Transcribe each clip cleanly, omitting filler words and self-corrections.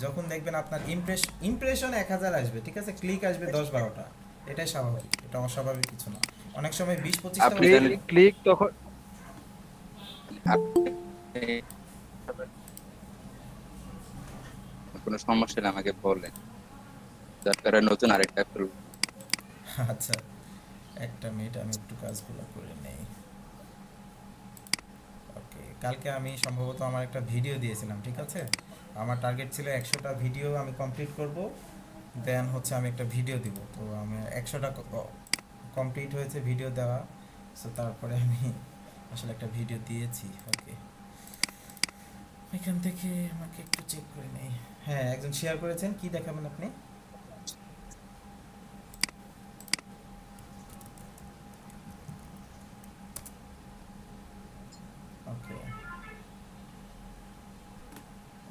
যখন দেখবেন আপনার ইমপ্রেশন 1000 আসবে, ঠিক আছে, ক্লিক আসবে 10-12টা, এটাই স্বাভাবিক, এটা অস্বাভাবিক কিছু না। অনেক সময় 20-25টাও আপনি আসতে তাহলে পারে। ক্লিক তখন কোনো সমস্যা হলে আমাকে বলেন, দরকার হয় নতুন আরেকটা খুলবো। আচ্ছা, একটা মিনিট, আমি একটু কাজগুলো করে নেই। ওকে, কালকে আমি সম্ভবত আমার একটা ভিডিও দিয়েছিলাম, ঠিক আছে। আমার টার্গেট ছিল 100টা ভিডিও আমি কমপ্লিট করব, দেন হচ্ছে আমি একটা ভিডিও দিব। তো আমি 100টা কমপ্লিট হয়েছে ভিডিও দেওয়া। সো তারপরে আমি আসলে একটা ভিডিও দিয়েছি। ওকে, এখান থেকে আমাকে একটু চেক করে নেই। হ্যাঁ, একজন শেয়ার করেছেন, কি দেখাবেন আপনি? ওকে,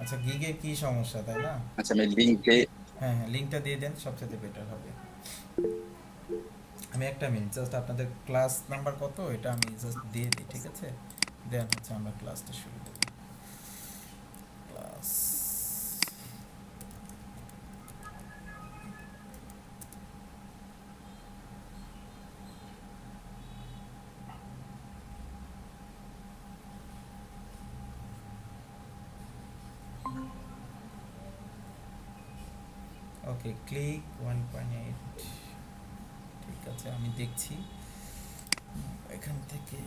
আচ্ছা, গিগের কি সমস্যা, তাই না? আচ্ছা, আমি লিঙ্কে হ্যাঁ হ্যাঁ, লিঙ্কটা দিয়ে দেন, সবচেয়ে বেটার হবে। আমি একটা মিনিট, জাস্ট আপনাদের ক্লাস নাম্বার কত এটা আমি জাস্ট দিয়ে দিই, ঠিক আছে, দেন হচ্ছে আমরা ক্লাসটা শুরু করি। ক্লাস, ওকে, ক্লিক 1.8, ঠিক আছে, আমি দেখছি এখান থেকে।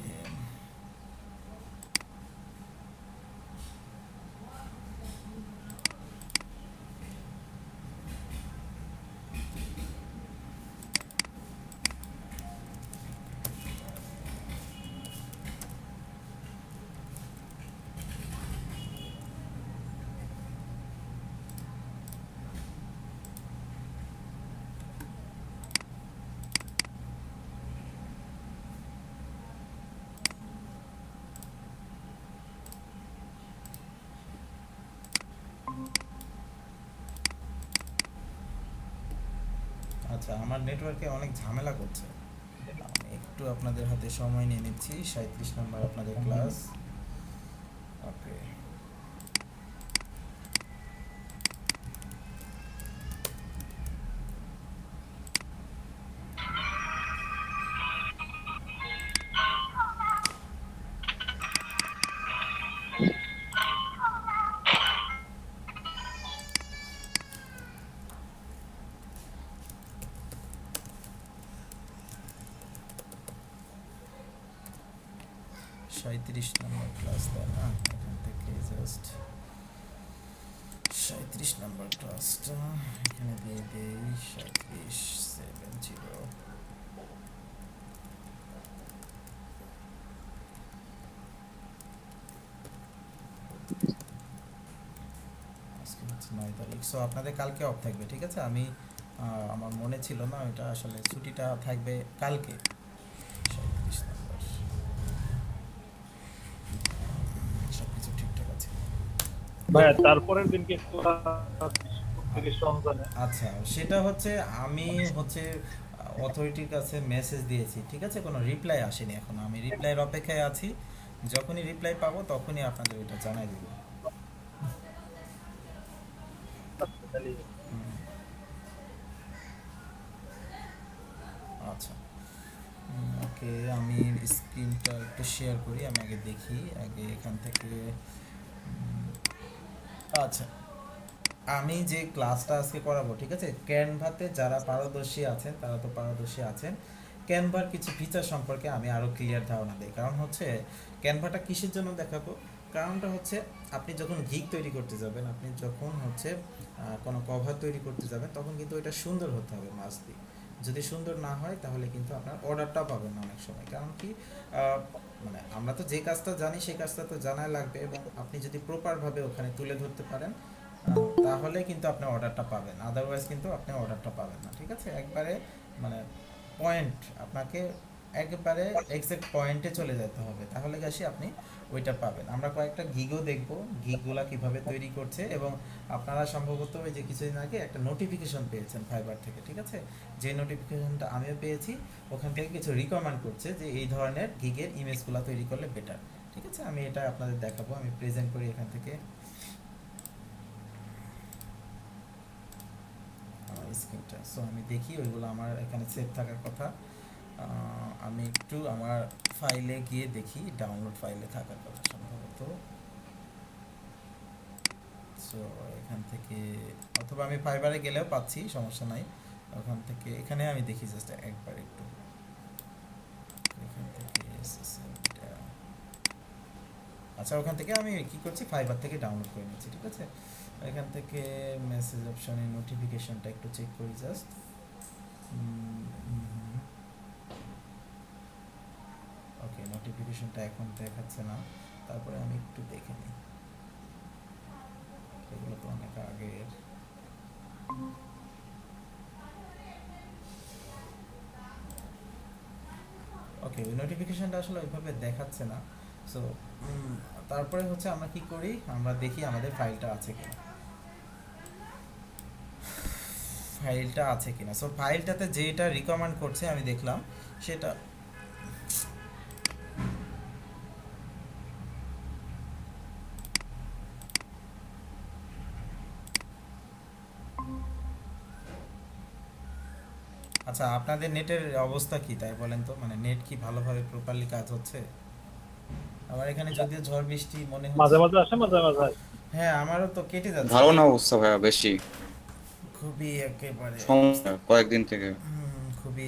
আচ্ছা, আমার নেটওয়ার্কে অনেক ঝামেলা করছে, আমি একটু আপনাদের হাতে সময় নিয়ে নিচ্ছি। 37 নম্বর আপনাদের ক্লাস। ওকে, সাঁইত্রিশ নম্বর ক্লাস, তাই না? এখান থেকে জাস্ট 37 নম্বর ক্লাসটা এখানে দিয়ে দেই, 3770। আজকে হচ্ছে 9 তারিখ, সো আপনাদের কালকে অফ থাকবে, ঠিক আছে। আমি আমার মনে ছিল না, এটা আসলে ছুটিটা থাকবে কালকে। 37 নম্বর, সব কিছু ঠিকঠাক আছে। ভাইয়া তারপরের দিনকে রমজানে আচ্ছা, সেটা হচ্ছে আমি হচ্ছে অথরিটির কাছে মেসেজ দিয়েছি, ঠিক আছে, কোনো রিপ্লাই আসেনি এখনো, আমি রিপ্লাইয়ের অপেক্ষায় আছি। যখনই রিপ্লাই পাবো তখনই আপনাদের ওইটা জানাই দিব। আচ্ছা, ওকে, আমি স্ক্রিনটা একটু শেয়ার করি, আমি আগে দেখি, আগে এখান থেকে। আচ্ছা, আমি যে ক্লাসটা আজকে করাবো, ঠিক আছে, ক্যানভাতে যারা পারদর্শী আছেন তারা তো পারদর্শী আছেন। ক্যানভার কিছু ফিচার সম্পর্কে আমি আরও ক্লিয়ার ধারণা দিই, কারণ হচ্ছে ক্যানভাটা কিসের জন্য দেখাবো। কারণটা হচ্ছে আপনি যখন গিগ তৈরি করতে যাবেন, আপনি যখন হচ্ছে কোনো কভার তৈরি করতে যাবেন, তখন কিন্তু এটা সুন্দর হতে হবে, মাস্ট বি। যদি সুন্দর না হয় তাহলে কিন্তু আপনার অর্ডারটা পাবেন না অনেক সময়, কারণ কি মানে আমরা তো যে কাজটা জানি সেই কাজটা তো জানাই লাগবে, এবং আপনি যদি প্রপারভাবে ওখানে তুলে ধরতে পারেন তাহলে কিন্তু আপনি অর্ডারটা পাবেন, আদারওয়াইজ কিন্তু আপনি অর্ডারটা পাবেন না, ঠিক আছে। একবারে মানে পয়েন্ট, আপনাকে একেবারে এক্সাক্ট পয়েন্টে চলে যেতে হবে, তাহলে গেছি আপনি ওইটা পাবেন। আমরা কয়েকটা গিগও দেখব, গিগগুলা কিভাবে তৈরি করছে, এবং আপনারা সম্ভবত ওই যে কিছুদিন আগে একটা নোটিফিকেশন পেয়েছেন ফাইবার থেকে, ঠিক আছে, যে নোটিফিকেশনটা আমিও পেয়েছি, ওখান থেকে কিছু রিকমেন্ড করছে যে এই ধরনের গিগের ইমেজগুলো তৈরি করলে বেটার, ঠিক আছে। আমি এটা আপনাদের দেখাবো, আমি প্রেজেন্ট করি এখান থেকে। স্ক্রিনটা। সো আমি দেখি ওইগুলো আমার এখানে সেভ থাকার কথা। আমি একটু আমার ফাইলে গিয়ে দেখি, ডাউনলোড ফাইলে থাকার কথা সম্ভবত। সো এখান থেকে, অথবা আমি ফাইবারে গেলেও পাচ্ছি, সমস্যা নাই। ওখান থেকে এখানে আমি দেখি জাস্ট একবার একটু, এখান থেকে SSL টা। আচ্ছা, ওখান থেকে আমি কি করছি, ফাইবার থেকে ডাউনলোড করে নিচ্ছি, ঠিক আছে। এখান থেকে মেসেজ অপশনে নোটিফিকেশনটা একটু চেক করি জাস্ট। ওকে, নোটিফিকেশনটা এখন দেখাচ্ছে না, তারপরে আমি একটু দেখে নিই, এগুলো তো অনেক আগের। ওকে, ওই নোটিফিকেশনটা আসলে ওইভাবে দেখাচ্ছে না। সো তারপরে হচ্ছে আমরা কি করি, আমরা দেখি আমাদের ফাইলটা আছে কিনা, ফাইলটা আছে কিনা। সো ফাইলটাতে যেটা রিকমেন্ড করছে আমি দেখলাম সেটা, আচ্ছা আপনাদের নেটের অবস্থা কি তাই বলেন তো, মানে নেট কি ভালোভাবে প্রপারলি কাজ হচ্ছে? আমার এখানে যদিও ঝড় বৃষ্টি মনে মাঝে হচ্ছে। মাঝে আসে, মাঝে মাঝে আসে। হ্যাঁ, আমারও তো কেটে যাচ্ছে ভালো না অবস্থা ভাইয়া, বেশি খুবই একেবারে। সমস্যা কয়েকদিন থেকে। খুবই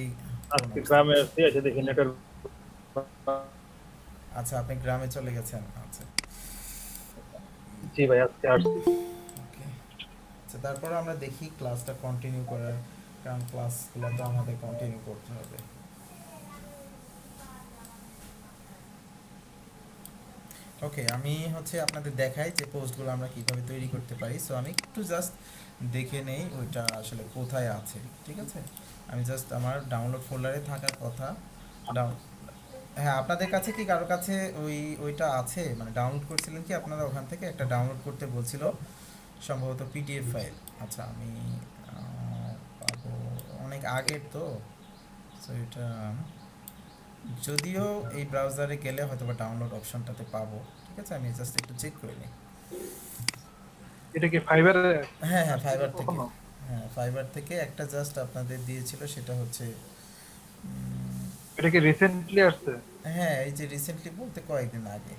করুণ আজকে অবস্থা। গ্রামে আসছি, এসে দেখি নেটের। আচ্ছা, আপনি গ্রামে চলে গেছেন, আচ্ছা। জি ভাই, আজকে আসছি। ওকে, আচ্ছা তারপরে আমরা দেখি ক্লাসটা কন্টিনিউ করার, কারণ ক্লাসগুলো তো আমাদের কন্টিনিউ করতে হবে। ওকে, আমি হচ্ছে আপনাদের দেখাই যে পোস্টগুলো আমরা কিভাবে তৈরি করতে পারি। সো আমি একটু জাস্ট দেখে নেই ওইটা আসলে কোথায় আছে, ঠিক আছে। আমি জাস্ট আমার ডাউনলোড ফোল্ডারে থাকার কথা। ডাউন হ্যাঁ, আপনাদের কাছে কি কারো কাছে ওইটা আছে, মানে ডাউনলোড করছিলেন কি আপনারা ওখান থেকে, একটা ডাউনলোড করতে বলছিল সম্ভবত পিডিএফ ফাইল। আচ্ছা আমি পাবো, অনেক আগের তো। সো এটা যদিও এই ব্রাউজারে গেলে হয়তো বা ডাউনলোড অপশনটাতে পাবো, ঠিক আছে। আমি জাস্ট একটু চেক করে নিই। এটা কি ফাইবারে হ্যাঁ হ্যাঁ, আসছিল ফাইবার থেকে। কখনো? হ্যাঁ, ফাইবার থেকে একটা জাস্ট আপনাদের দিয়েছিল, সেটা হচ্ছে এটা কি রিসেন্টলি আসছে? হ্যাঁ, এই যে রিসেন্টলি বলতে কয়েকদিন আগে।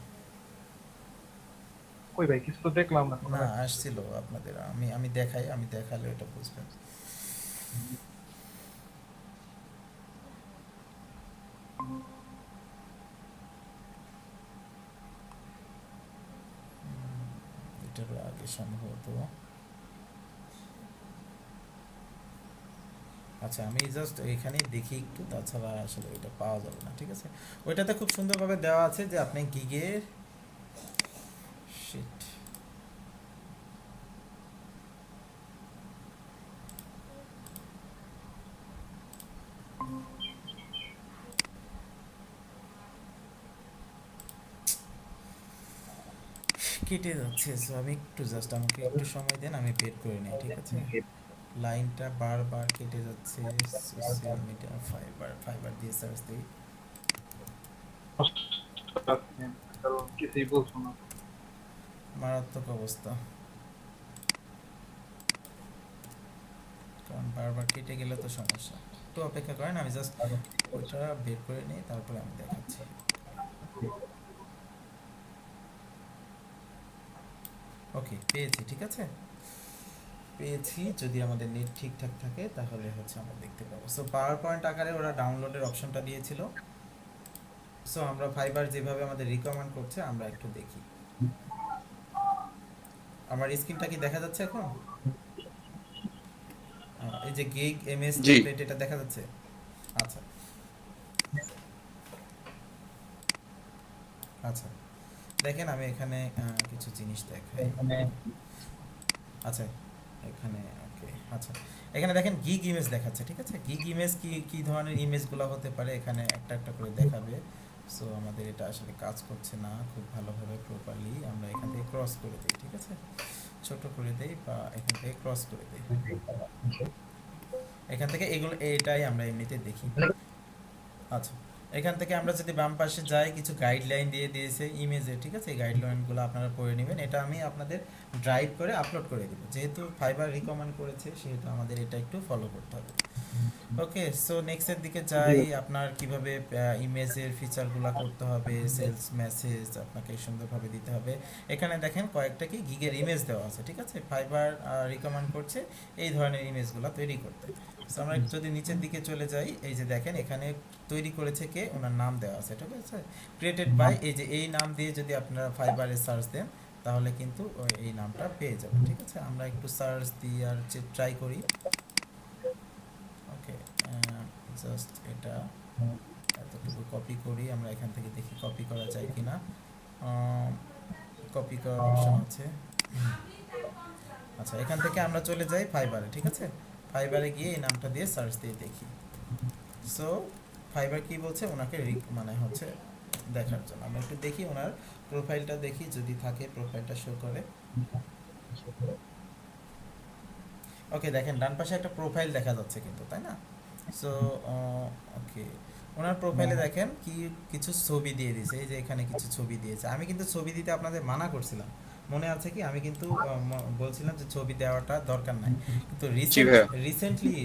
কই ভাই, কিছু তো দেখলাম না কোনো না, মেসেজ। আসছিল আপনাদের, আমি আমি দেখাই, আমি দেখালে এটা বুঝবেন। এটারও আগে সম্ভবত। আচ্ছা, আমি জাস্ট এখানে দেখি একটু, তাছাড়া আসলে এটা পাওয়া যাবে না, ঠিক আছে। ওইটাতে খুব সুন্দরভাবে দেওয়া আছে যে আপনি গিগের শিট, কেটে যাচ্ছে। সো আমি একটু জাস্ট, আমাকে একটু সময় দেন, আমি বের করে নিই, ঠিক আছে। লাইনটা বারবার কেটে যাচ্ছে। সোশ্যাল মিডিয়া, ফাইবার, ফাইবার দিয়ে সার্চ দিই। কারণ কিছুই বলছো না। মারাত্মক অবস্থা, কারণ বারবার কেটে গেলে তো সমস্যা। একটু অপেক্ষা করেন, আমি জাস্ট ওইটা বের করে নিই, তারপরে আমি দেখাচ্ছি। ওকে, পেয়েছি, ঠিক আছে, পেয়েছি। যদি আমাদের নেট ঠিকঠাক থাকে তাহলে হচ্ছে আমরা দেখতে পাবো। সো পাওয়ার পয়েন্ট আকারে ওরা ডাউনলোডের অপশনটা দিয়েছিল। সো আমরা ফাইবার যেভাবে আমাদের রিকমেন্ড করছে, আমরা একটু দেখি। আমার স্ক্রিনটা কি দেখা যাচ্ছে এখন? এই যে গিগ এমএস জি। টেমপ্লেট, এটা দেখা যাচ্ছে? আচ্ছা আচ্ছা, দেখেন আমি এখানে কিছু জিনিস দেখাই। আচ্ছা, এখানে ওকে, আচ্ছা এখানে দেখেন গিগ ইমেজ দেখাচ্ছে, ঠিক আছে। গিগ ইমেজ কি কি ধরনের ইমেজগুলো হতে পারে এখানে একটা একটা করে দেখাবে। সো আমাদের এটা আসলে কাজ করছে না খুব ভালোভাবে প্রপারলি। আমরা এখান থেকে ক্রস করে দিই, ঠিক আছে, ছোট করে দেই, বা এখান থেকে ক্রস করে দিই। এখান থেকে এগুলো, এটাই আমরা এমনিতে দেখি। আচ্ছা, এখান থেকে আমরা যদি বাম পাশে যাই কিছু গাইডলাইন দিয়ে দিয়েছে ইমেজে, ঠিক আছে? এই গাইডলাইনগুলো আপনারা পড়ে নেবেন। এটা আমি আপনাদের ড্রাইভ করে আপলোড করে দেবো, যেহেতু ফাইবার রিকমেন্ড করেছে সেহেতু আমাদের এটা একটু ফলো করতে হবে। ওকে, সো নেক্সটের দিকে যাই। আপনার কিভাবে ইমেজের ফিচারগুলো করতে হবে, সেলস মেসেজ আপনাকে সুন্দরভাবে দিতে হবে। এখানে দেখেন কয়েকটা কি গিগের ইমেজ দেওয়া আছে, ঠিক আছে? ফাইবার রিকমেন্ড করছে এই ধরনের ইমেজগুলো তৈরি করতে। সো আমরা যদি নিচের দিকে চলে যাই, এই যে দেখেন এখানে তৈরি করেছে কে, ওনার নাম দেওয়া আছে, ঠিক আছে? ক্রিয়েটেড বাই, এই যে এই নাম দিয়ে যদি আপনারা ফাইবারে সার্চ দেন তাহলে কিন্তু এই নামটা পেয়ে যাবেন, ঠিক আছে? আমরা একটু সার্চ দিই আর ট্রাই করি। ওকে, জাস্ট এটা এতটুকু কপি করি, আমরা এখান থেকে দেখি কপি করা যায় কিনা। কপি করার অপশন আছে। আচ্ছা, এখান থেকে আমরা চলে যাই ফাইবারে, ঠিক আছে? ফাইবারে গিয়ে এই নামটা দিয়ে সার্চ দিয়ে দেখি। সো ফাইবার কি বলছে ওনাকে মানে হচ্ছে দেখার জন্য আমরা একটু দেখি ওনার প্রোফাইলটা দেখি, যদি থাকে প্রোফাইলটা শো করে। ওকে, দেখেন ডান পাশে একটা প্রোফাইল দেখা যাচ্ছে কিন্তু, তাই না? সো ওকে, ওনার প্রোফাইলে দেখেন কি কিছু ছবি দিয়ে দিয়েছে, এই যে এখানে কিছু ছবি দিয়েছে। আমি কিন্তু ছবি দিতে আপনাদের মানা করছিলাম, মনে আছে কি? আমি কিন্তু বলছিলাম যে ছবি দেওয়াটা দরকার নাই, কিন্তু জি ভাইয়া। রিসেন্টলি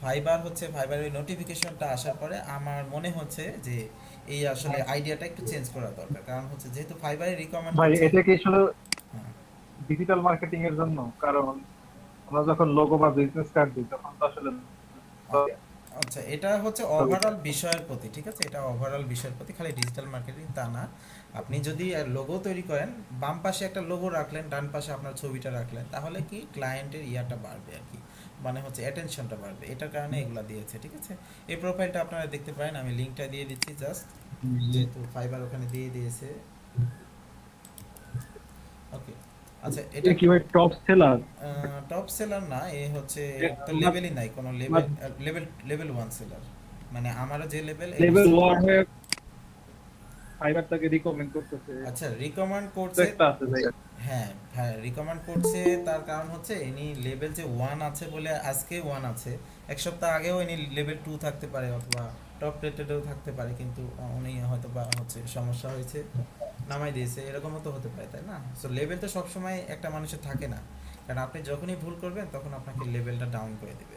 ফাইবারের নোটিফিকেশনটা আসার পরে আমার মনে হচ্ছে যে এই আসলে আইডিয়াটা একটু চেঞ্জ করা দরকার। কারণ হচ্ছে যেহেতু ফাইবারে রিকমেন্ড ভাই করছে। এটা কি আসলে হ্যাঁ, ডিজিটাল মার্কেটিং এর জন্য? কারণ আমরা যখন লোগো বা বিজনেস কার্ড দিই তখন তো আসলে আচ্ছা, এটা হচ্ছে ওভারঅল বিষয়ের প্রতি, ঠিক আছে? এটা ওভারঅল বিষয়ের প্রতি, খালি ডিজিটাল মার্কেটিং তা না। আপনি যদি লোগো তৈরি করেন, বাম পাশে একটা লোগো রাখলেন, ডান পাশে আপনার ছবিটা রাখলেন, তাহলে কি ক্লায়েন্টের ইয়াটা বাড়বে আর কি, মানে হচ্ছে অ্যাটেনশনটা বাড়বে। এটার কারণে এগুলা দিয়েছে, ঠিক আছে? এই প্রোফাইলটা আপনারা দেখতে পারেন, আমি লিঙ্কটা দিয়ে দিচ্ছি জাস্ট, যেহেতু ফাইবার ওখানে দিয়ে দিয়েছে। ওকে, আচ্ছা, এটা এটা কি ভাই টপ সেলার? টপ সেলার না, এ হচ্ছে তো আমার লেভেলই নাই কোনো, লেভেল 1 সেলার, মানে আমারও যে লেভেল। লেভেল 1 হয়ে ফাইবার তাকে রিকমেন্ড করতেছে, আচ্ছা, রিকমেন্ড তো করছে। একটা আছে ভাই। হ্যাঁ হ্যাঁ, রিকমেন্ড করছে, তার কারণ হচ্ছে ইনি লেভেল যে 1 আছে বলে আজকে 1 আছে, এক সপ্তাহ আগেও ইনি লেভেল 2 থাকতে পারে অথবা টপ রেটেডও থাকতে পারে, কিন্তু উনি হয়তো বা হচ্ছে সমস্যা হয়েছে নামাই দিয়েছে, এরকমও তো হতে পারে, তাই না? সো লেভেল তো সবসময় একটা মানুষের থাকে না, কারণ আপনি যখনই ভুল করবেন তখন আপনাকে লেভেলটা ডাউন করে দেবে।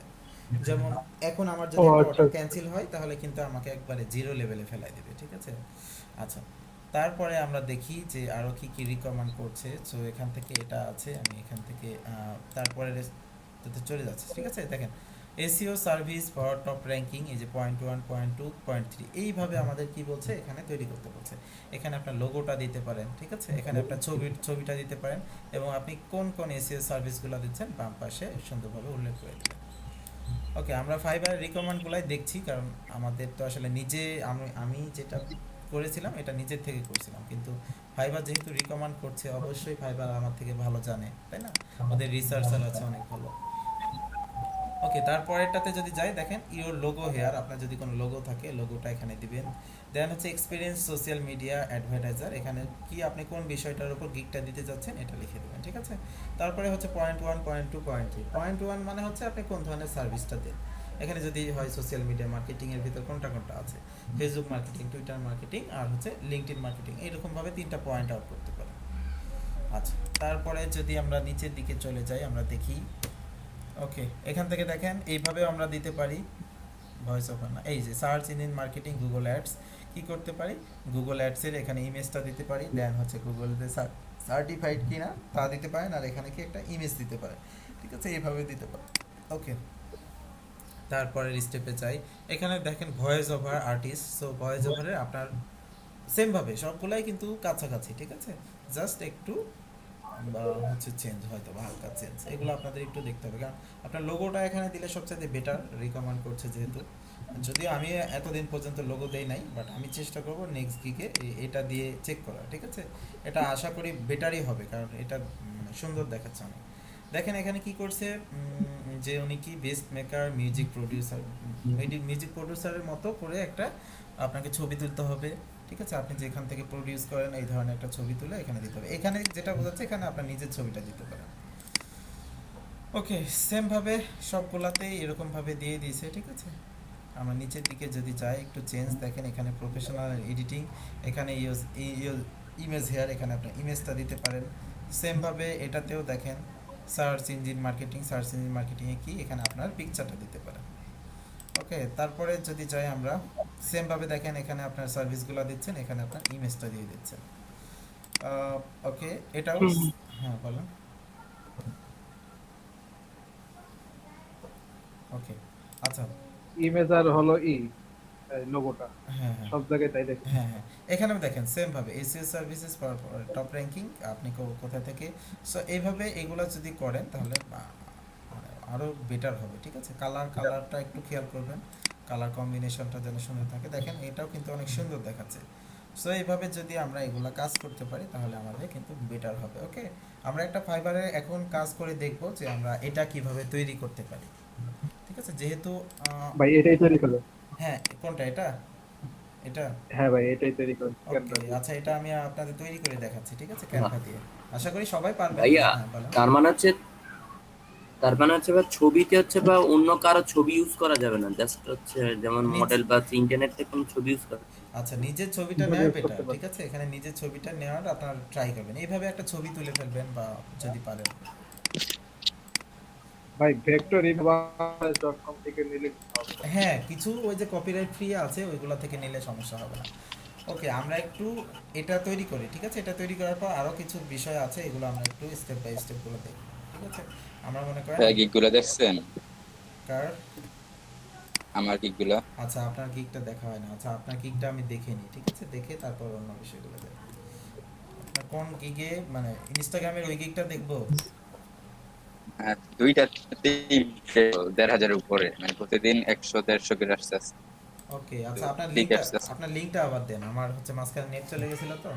যেমন এখন আমার ও যদি একটা আচ্ছা অর্ডার আচ্ছা। ক্যান্সেল হয় তাহলে কিন্তু আমাকে একবারে 0 লেভেলে ফেলাই দেবে, ঠিক আছে? আচ্ছা, তারপরে আমরা দেখি যে আরও কি কি রিকমেন্ড করছে। সো এখান থেকে এটা আছে, আমি এখান থেকে তারপরে তাতে চলে যাচ্ছে, ঠিক আছে? দেখেন SEO service for top ranking, এই যে পয়েন্ট 1, পয়েন্ট 2, পয়েন্ট 3, এইভাবে আমাদের কি বলছে এখানে তৈরি করতে বলছে। এখানে আপনার লোগোটা দিতে পারেন, ঠিক আছে? এখানে আপনার ছবিটা দিতে পারেন, এবং আপনি কোন কোন এসইও সার্ভিসগুলো দিচ্ছেন বাম পাশে সুন্দরভাবে উল্লেখ করে দেবেন। ওকে, আমরা ফাইবার রিকমেন্ডগুলাই দেখছি, কারণ আমাদের তো আসলে নিজে আমি যেটা করেছিলাম এটা নিজের থেকে করেছিলাম, কিন্তু ফাইবার যেহেতু রিকমেন্ড করছে অবশ্যই ফাইবার আমার থেকে ভালো জানে, তাই না? ওদের রিসার্চার আছে অনেক ভালো। ওকে, তারপরেরটাতে যদি যাই, দেখেন ইওর লোগো হেয়ার, আপনার যদি কোনো লোগো থাকে লোগোটা এখানে দিবেন। দেন হচ্ছে এক্সপিরিয়েন্স সোশ্যাল মিডিয়া অ্যাডভার্টাইজার, এখানে কি আপনি কোন বিষয়টার উপর গিকটা দিতে যাচ্ছেন এটা লিখে দেবেন, ঠিক আছে? তারপরে হচ্ছে পয়েন্ট 1, পয়েন্ট 2, পয়েন্ট 3। পয়েন্ট 1 মানে হচ্ছে আপনি কোন ধরনের সার্ভিসটা দেন, এখানে যদি হয় সোশ্যাল মিডিয়া মার্কেটিং এর ভিতর কোনটা কোনটা আছে, ফেসবুক মার্কেটিং, টুইটার মার্কেটিং, আর হচ্ছে লিঙ্কডইন মার্কেটিং, এইরকমভাবে 3টা পয়েন্ট আউট করতে পারেন। আচ্ছা, তারপরে যদি আমরা নিচের দিকে চলে যাই আমরা দেখি। ওকে, এখান থেকে দেখেন এইভাবেও আমরা দিতে পারি, ভয়েস ওভার না, এই যে search engine marketing Google ads, কি করতে পারি, গুগল অ্যাডসের এখানে ইমেজটা দিতে পারি, দেন হচ্ছে গুগল যে সার্টিফাইড কিনা তা দিতে পারেন, আর এখানে কি একটা ইমেজ দিতে পারে, ঠিক আছে? এইভাবে দিতে পারে। ওকে, তারপরের স্টেপে যাই। এখানে দেখেন voice over artist, so voice ওভারে আপনার সেমভাবে সবগুলাই কিন্তু কাছাকাছি, ঠিক আছে? জাস্ট একটু বা হচ্ছে চেঞ্জ, হয়তো বা হালকা চেঞ্জ, এগুলো আপনাদের একটু দেখতে হবে, কারণ আপনার লোগোটা এখানে দিলে সবচেয়ে বেটার রিকমেন্ড করছে যেহেতু। যদিও আমি এতদিন পর্যন্ত লোগো দেই নাই, বাট আমি চেষ্টা করব নেক্সট গিকে এটা দিয়ে চেক করা, ঠিক আছে? এটা আশা করি বেটারই হবে, কারণ এটা সুন্দর দেখাচ্ছে অনেক। দেখেন এখানে কি করছে, যে উনি কি best maker music producer, music প্রডিউসারের মতো করে একটা আপনাকে ছবি তুলতে হবে, ঠিক আছে? আপনি যেখান থেকে প্রডিউস করেন এই ধরনের একটা ছবি তুলে এখানে দিতে হবে। এখানে যেটা বোঝাচ্ছে এখানে আপনার নিজের ছবিটা দিতে পারেন। ওকে, সেমভাবে সবগুলাতেই এরকমভাবে দিয়ে দিয়েছে, ঠিক আছে? আমরা নিচের দিকে যদি যাই একটু চেঞ্জ দেখেন, এখানে প্রফেশনাল এডিটিং, এখানে ইমেজ হেয়ার, এখানে আপনি ইমেজটা দিতে পারেন। সেমভাবে এটাতেও দেখেন search engine marketing, search engine মার্কেটিংয়ে কি এখানে আপনার পিকচারটা দিতে পারেন। ওকে, তারপরে যদি যাই আমরা, সেমভাবে দেখেন এখানে আপনার সার্ভিসগুলো দিচ্ছেন, এখানে আপনার ইমেজটা দিয়ে দিচ্ছেন। ওকে, এটাও হ্যাঁ বলুন। ওকে, আচ্ছা, ইমেজ আর হলো লোগোটা হ্যাঁ হ্যাঁ সব জায়গায় তাই দেখি। হ্যাঁ হ্যাঁ, এখানেও দেখেন সেম ভাবে এসিও সার্ভিসেস টপ র্যাঙ্কিং, আপনি কোথা থেকে। সো এইভাবে এগুলো যদি করেন তাহলে মানে আরো বেটার হবে, ঠিক আছে। কালারটা একটু খেয়াল করবেন, কালার কম্বিনেশনটা যেন সুন্দর থাকে। দেখেন এটাও কিন্তু অনেক সুন্দর দেখাচ্ছে। সো এইভাবে যদি আমরা এগুলা কাজ করতে পারি তাহলে আমাদের কিন্তু বেটার হবে। ওকে, আমরা একটা ফাইবারে এখন কাজ করে দেখব যে আমরা এটা কিভাবে তৈরি করতে পারি, ঠিক আছে। যেহেতু ভাই এটাই তৈরি করো। হ্যাঁ, কোনটা এটা, এটা হ্যাঁ ভাই এটাই তৈরি করো ওকে, ক্যানভা দিয়ে। আচ্ছা, এটা আমি আপনাদের তৈরি করে দেখাচ্ছি, ঠিক আছে, বাহ, ক্যানভা দিয়ে। আশা করি সবাই পারবেন। ভাইয়া, হ্যাঁ বলেন। তার মানে হচ্ছে তার মানে হচ্ছে বা ছবিতে হচ্ছে বা অন্য কারো ছবি ইউজ করা যাবে না, জাস্ট হচ্ছে যেমন নিজ মডেল বা ইন্টারনেট থেকে কোনো ছবি ইউজ করা। আচ্ছা, নিজের ছবিটা দুটো নেওয়া ইউজ বেটার, করতে ঠিক পারো। আছে। এখানে নিজের ছবিটা নেওয়ার আপনার ট্রাই করবেন, এইভাবে একটা ছবি তুলে ফেলবেন বা যদি পারেন। ভাই ভেক্টর ইনভার্স.com থেকে নিলে হবে। হ্যাঁ, কিছু ওই যে কপিরাইট ফ্রি আছে ওইগুলো থেকে নিলে সমস্যা হবে না। ওকে, আমরা একটু এটা তৈরি করি, ঠিক আছে। এটা তৈরি করার পর আরও কিছু বিষয় আছে, এগুলো আমরা একটু স্টেপ বাই স্টেপগুলো দেখব, ঠিক আছে। আমরা মনে করেন গিকগুলো দেখছেন? কার, আমার গিকগুলো আচ্ছা আপনার গিকটা দেখা হয় না, আচ্ছা আপনার গিকটা আমি দেখে নিই, ঠিক আছে, দেখে তারপর অন্য বিষয়গুলো দেখব। আপনার কোন গিগে, মানে ইনস্টাগ্রামের ওই গিকটা দেখবো? দুইটাতেই 1,500 উপরে, মানে প্রতিদিন 100-150 করে আসছে আসছে। ওকে, তো আচ্ছা আপনার ঠিক লিঙ্কটা, আসছে আসছে। আপনার লিঙ্কটা আবার দেন, আমার হচ্ছে মাঝখানে নেট চলে গেছিল তো।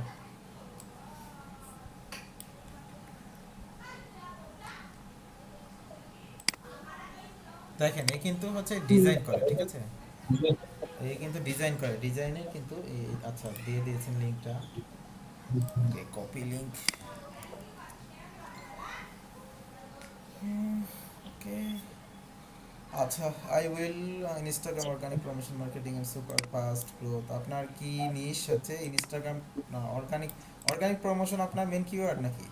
দেখেন এ কিন্তু হচ্ছে ডিজাইন করে, ঠিক আছে, এই কিন্তু ডিজাইন করে, ডিজাইনের কিন্তু এই, আচ্ছা দিয়ে দিয়েছেন লিঙ্কটা। ওকে, কপি লিঙ্ক। ওকে, আচ্ছা, I will Instagram organic promotion marketing and super fast growth. আপনার কি নিশ হচ্ছে ইনস্টাগ্রাম, না অর্গানিক, অর্গানিক প্রমোশন আপনার মেন কিওয়ার্ড নাকি?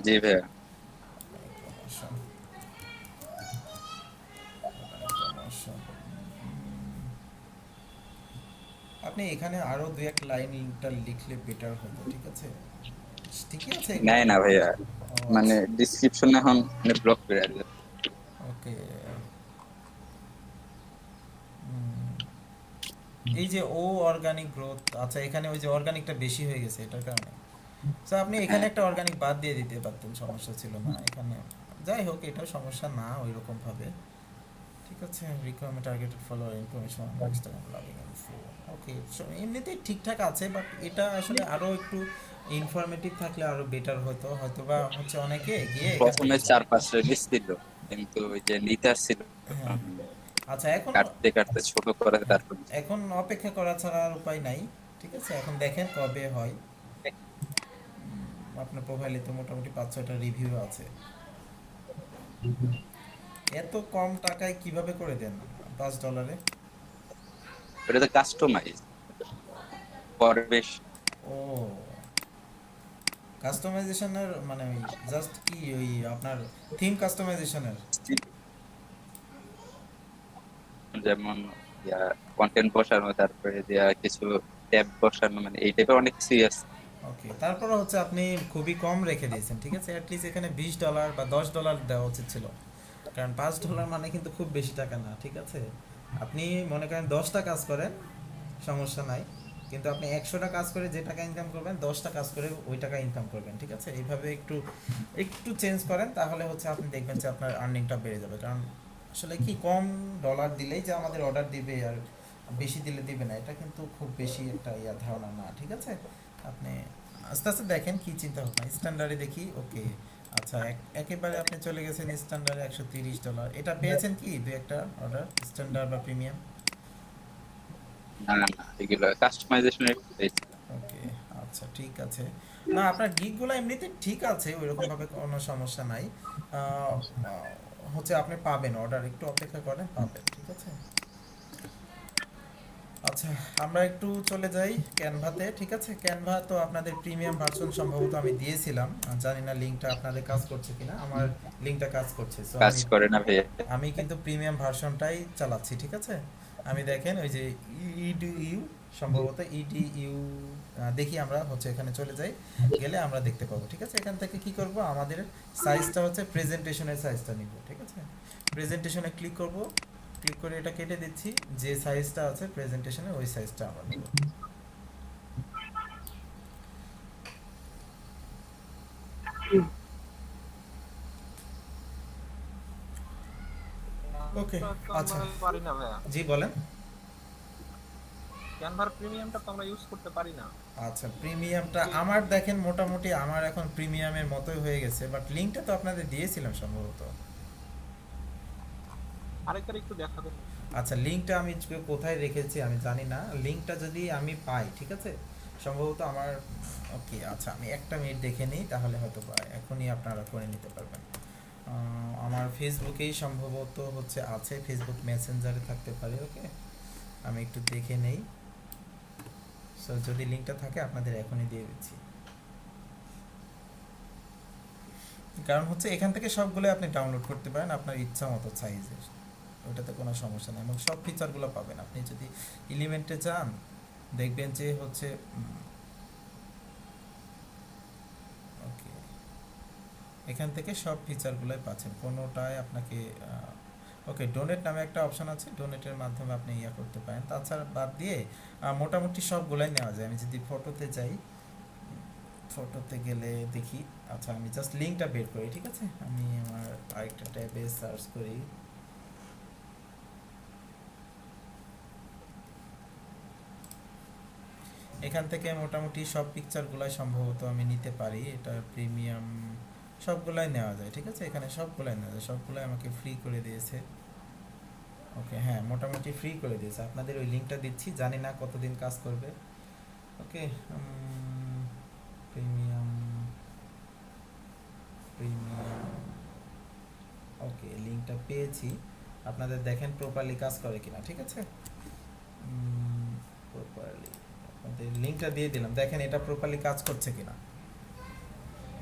জি ভাইয়া। Organic promotion, organic promotion. আপনি এখানে আরো দুই এক লাইন লিঙ্কটা লিখলে বেটার হতো, ঠিক আছে। ঠিকই আছে এগুলো। নাই না ভাইয়া, ও মানে আচ্ছা, ডিসক্রিপশন এখন ব্লক করে দিল। ওকে। এই যে ও অর্গানিক গ্রোথ, আচ্ছা এখানে ওই যে অর্গানিকটা বেশি হয়ে গেছে এটার কারণে। তো আপনি এখানে হ্যাঁ, একটা অর্গানিক বাদ দিয়ে দিতে পারতেন, সমস্যা ছিল না এখানে। যাই হোক, এটাও সমস্যা না ওই রকম ভাবে, ঠিক আছে। Requirement targeted follower information Instagram login info. Okay, এমনিতেই ঠিকঠাক আছে, বাট এটা আসলে আরো একটু ইনফরমেটিভ থাকলে আরো বেটার হতো, হয়তো বা হচ্ছে অনেকে গিয়ে এখান প্রথমে থেকে 4-5 রিলিজ দিল, কিন্তু ওই যে নিতে আসছিল হ্যাঁ, আচ্ছা এখন, কাটতে কাটতে ছোট করে হ্যাঁ, তারপর। এখন অপেক্ষা করা ছাড়া আর উপায় নাই, ঠিক আছে। এখন দেখেন কবে হয়। আপনার প্রোফাইলে তো মোটামুটি 5-6টা রিভিউ আছে। এত কম টাকায় কিভাবে করে দেন $5? ওটা তো কাস্টমাইজ পরে বেশ। ও, কাস্টমাইজেশনের মানে ওই জাস্ট কি ওই আপনার থিম কাস্টমাইজেশনের? যেমন কন্টেন্ট বসানো, তারপরে দিয়া কিছু ট্যাব বসানো, মানে এই টাইপের অনেক কিছুই আছে। ওকে, তারপরে হচ্ছে আপনি খুবই কম রেখে দিয়েছেন, ঠিক আছে। অ্যাটলিস্ট এখানে $20 বা $10 দেওয়া উচিত ছিল, কারণ $5 মানে কিন্তু খুব বেশি টাকা না, ঠিক আছে। আপনি মনে করেন 10টা কাজ করেন, সমস্যা নাই, কিন্তু আপনি 100টা কাজ করে যে টাকা ইনকাম করবেন, 10টা কাজ করে ওই টাকা ইনকাম করবেন, ঠিক আছে। এইভাবে একটু একটু চেঞ্জ করেন, তাহলে হচ্ছে আপনি দেখবেন যে আপনার আর্নিংটা বেড়ে যাবে। কারণ আসলে কি কম ডলার দিলেই যে আমাদের অর্ডার দিবে আর বেশি দিলে দিবে না, এটা কিন্তু খুব বেশি একটা ধারণা না, ঠিক আছে। আপনি আস্তে আস্তে দেখেন কি চিন্তা ভাবনা। স্ট্যান্ডার্ডে দেখি, ওকে, আচ্ছা একেবারে আপনি চলে গেছেন স্ট্যান্ডার্ডে $130। এটা পেয়েছেন কি দু একটা অর্ডার স্ট্যান্ডার্ড বা প্রিমিয়াম? না না, এগুলো কাস্টমাইজেশন একটু পেয়েছি। ওকে, আচ্ছা ঠিক আছে। না আপনার গিগগুলো এমনিতে ঠিক আছে, ওইরকম ভাবে কোনো সমস্যা নাই। হচ্ছে আপনি পাবেন, অর্ডার একটু অপেক্ষা করেন, পাবেন, ঠিক আছে। আচ্ছা, আমরা একটু চলে যাই ক্যানভাতে, ঠিক আছে। ক্যানভা তো আপনাদের প্রিমিয়াম ভার্সন সম্ভবত আমি দিয়েছিলাম, জানি না লিঙ্কটা আপনাদের কাজ করছে কিনা, আমার লিঙ্কটা কাজ করছে, সো কাজ আমি করে না ভাইয়া। আমি কিন্তু প্রিমিয়াম ভার্সনটাই চালাচ্ছি, ঠিক আছে। আমি দেখেন ওই যে ইডিইউ, সম্ভবত ইডিইউ, দেখি আমরা হচ্ছে এখানে চলে যাই, গেলে আমরা দেখতে পাবো, ঠিক আছে। এখান থেকে কি করব, আমাদের সাইজটা হচ্ছে প্রেজেন্টেশনের সাইজটা নিব, ঠিক আছে। প্রেজেন্টেশনে ক্লিক করব, ক্লিক করে এটা কেটে দিচ্ছি, যে সাইজটা আছে প্রেজেন্টেশনে ওই সাইজটা আমরা নেব। ওকে, আচ্ছা, আমরা পারি না ভাইয়া, জি বলেন। ক্যানভার প্রিমিয়ামটা তো আমরা ইউজ করতে পারি না। আচ্ছা, প্রিমিয়ামটা আমার দেখেন মোটামুটি আমার এখন প্রিমিয়ামের মতোই হয়ে গেছে, বাট লিঙ্কটা তো আপনাদের দিয়েছিলাম সম্ভবত। আরেকবার একটু দেখাবেন। আচ্ছা, লিঙ্কটা আমি কোথায় রেখেছি আমি জানি না, লিঙ্কটা যদি আমি পাই, ঠিক আছে, সম্ভবত আমার, ওকে আচ্ছা আমি একটা মিনিট দেখে নিই, তাহলে হয়তো পাই, এখনই আপনারা করে নিতে পারবেন। আমার ফেসবুকেই সম্ভবত হচ্ছে আছে, ফেসবুক মেসেঞ্জারে থাকতে পারে, ওকে আমি একটু দেখে নেই। সো যদি লিঙ্কটা থাকে আপনাদের এখনই দিয়ে দিচ্ছি, কারণ হচ্ছে এখান থেকে সবগুলো আপনি ডাউনলোড করতে পারেন আপনার ইচ্ছা মতো সাইজের, ওটাতে কোনো সমস্যা নেই, এবং সব ফিচারগুলো পাবেন। আপনি যদি এলিমেন্টে যান দেখবেন যে হচ্ছে ওকে, এখান থেকে সব ফিচারগুলোই পাচ্ছেন, কোনোটায় আপনাকে ওকে ডোনেট নামে একটা অপশন আছে, ডোনেটের মাধ্যমে আপনি ইয়া করতে পারেন। তাছাড়া বাদ দিয়ে মোটামুটি সবগুলাই নেওয়া যায়। আমি যদি ফটোতে যাই, ফটোতে গেলে দেখি, আচ্ছা আমি জাস্ট লিঙ্কটা বের করি, ঠিক আছে। আমি আমার আরেকটা ট্যাবে সার্চ করি, এখান থেকে মোটামুটি সব পিকচারগুলাই সম্ভবত আমি নিতে পারি, এটা প্রিমিয়াম সবগুলাই নেওয়া যায়, ঠিক আছে। এখানে সবগুলাই নেওয়া যায়, সবগুলাই আমাকে ফ্রি করে দিয়েছে, ওকে হ্যাঁ মোটামুটি ফ্রি করে দিয়েছে। আপনাদের ওই লিঙ্কটা দিচ্ছি, জানি না কতদিন কাজ করবে, ওকে। প্রিমিয়াম, প্রিমিয়াম, ওকে লিঙ্কটা পেয়েছি, আপনাদের দেখেন প্রপারলি কাজ করে কিনা, ঠিক আছে। প্রপারলি আপনাদের লিঙ্কটা দিয়ে দিলাম, দেখেন এটা প্রপারলি কাজ করছে কিনা।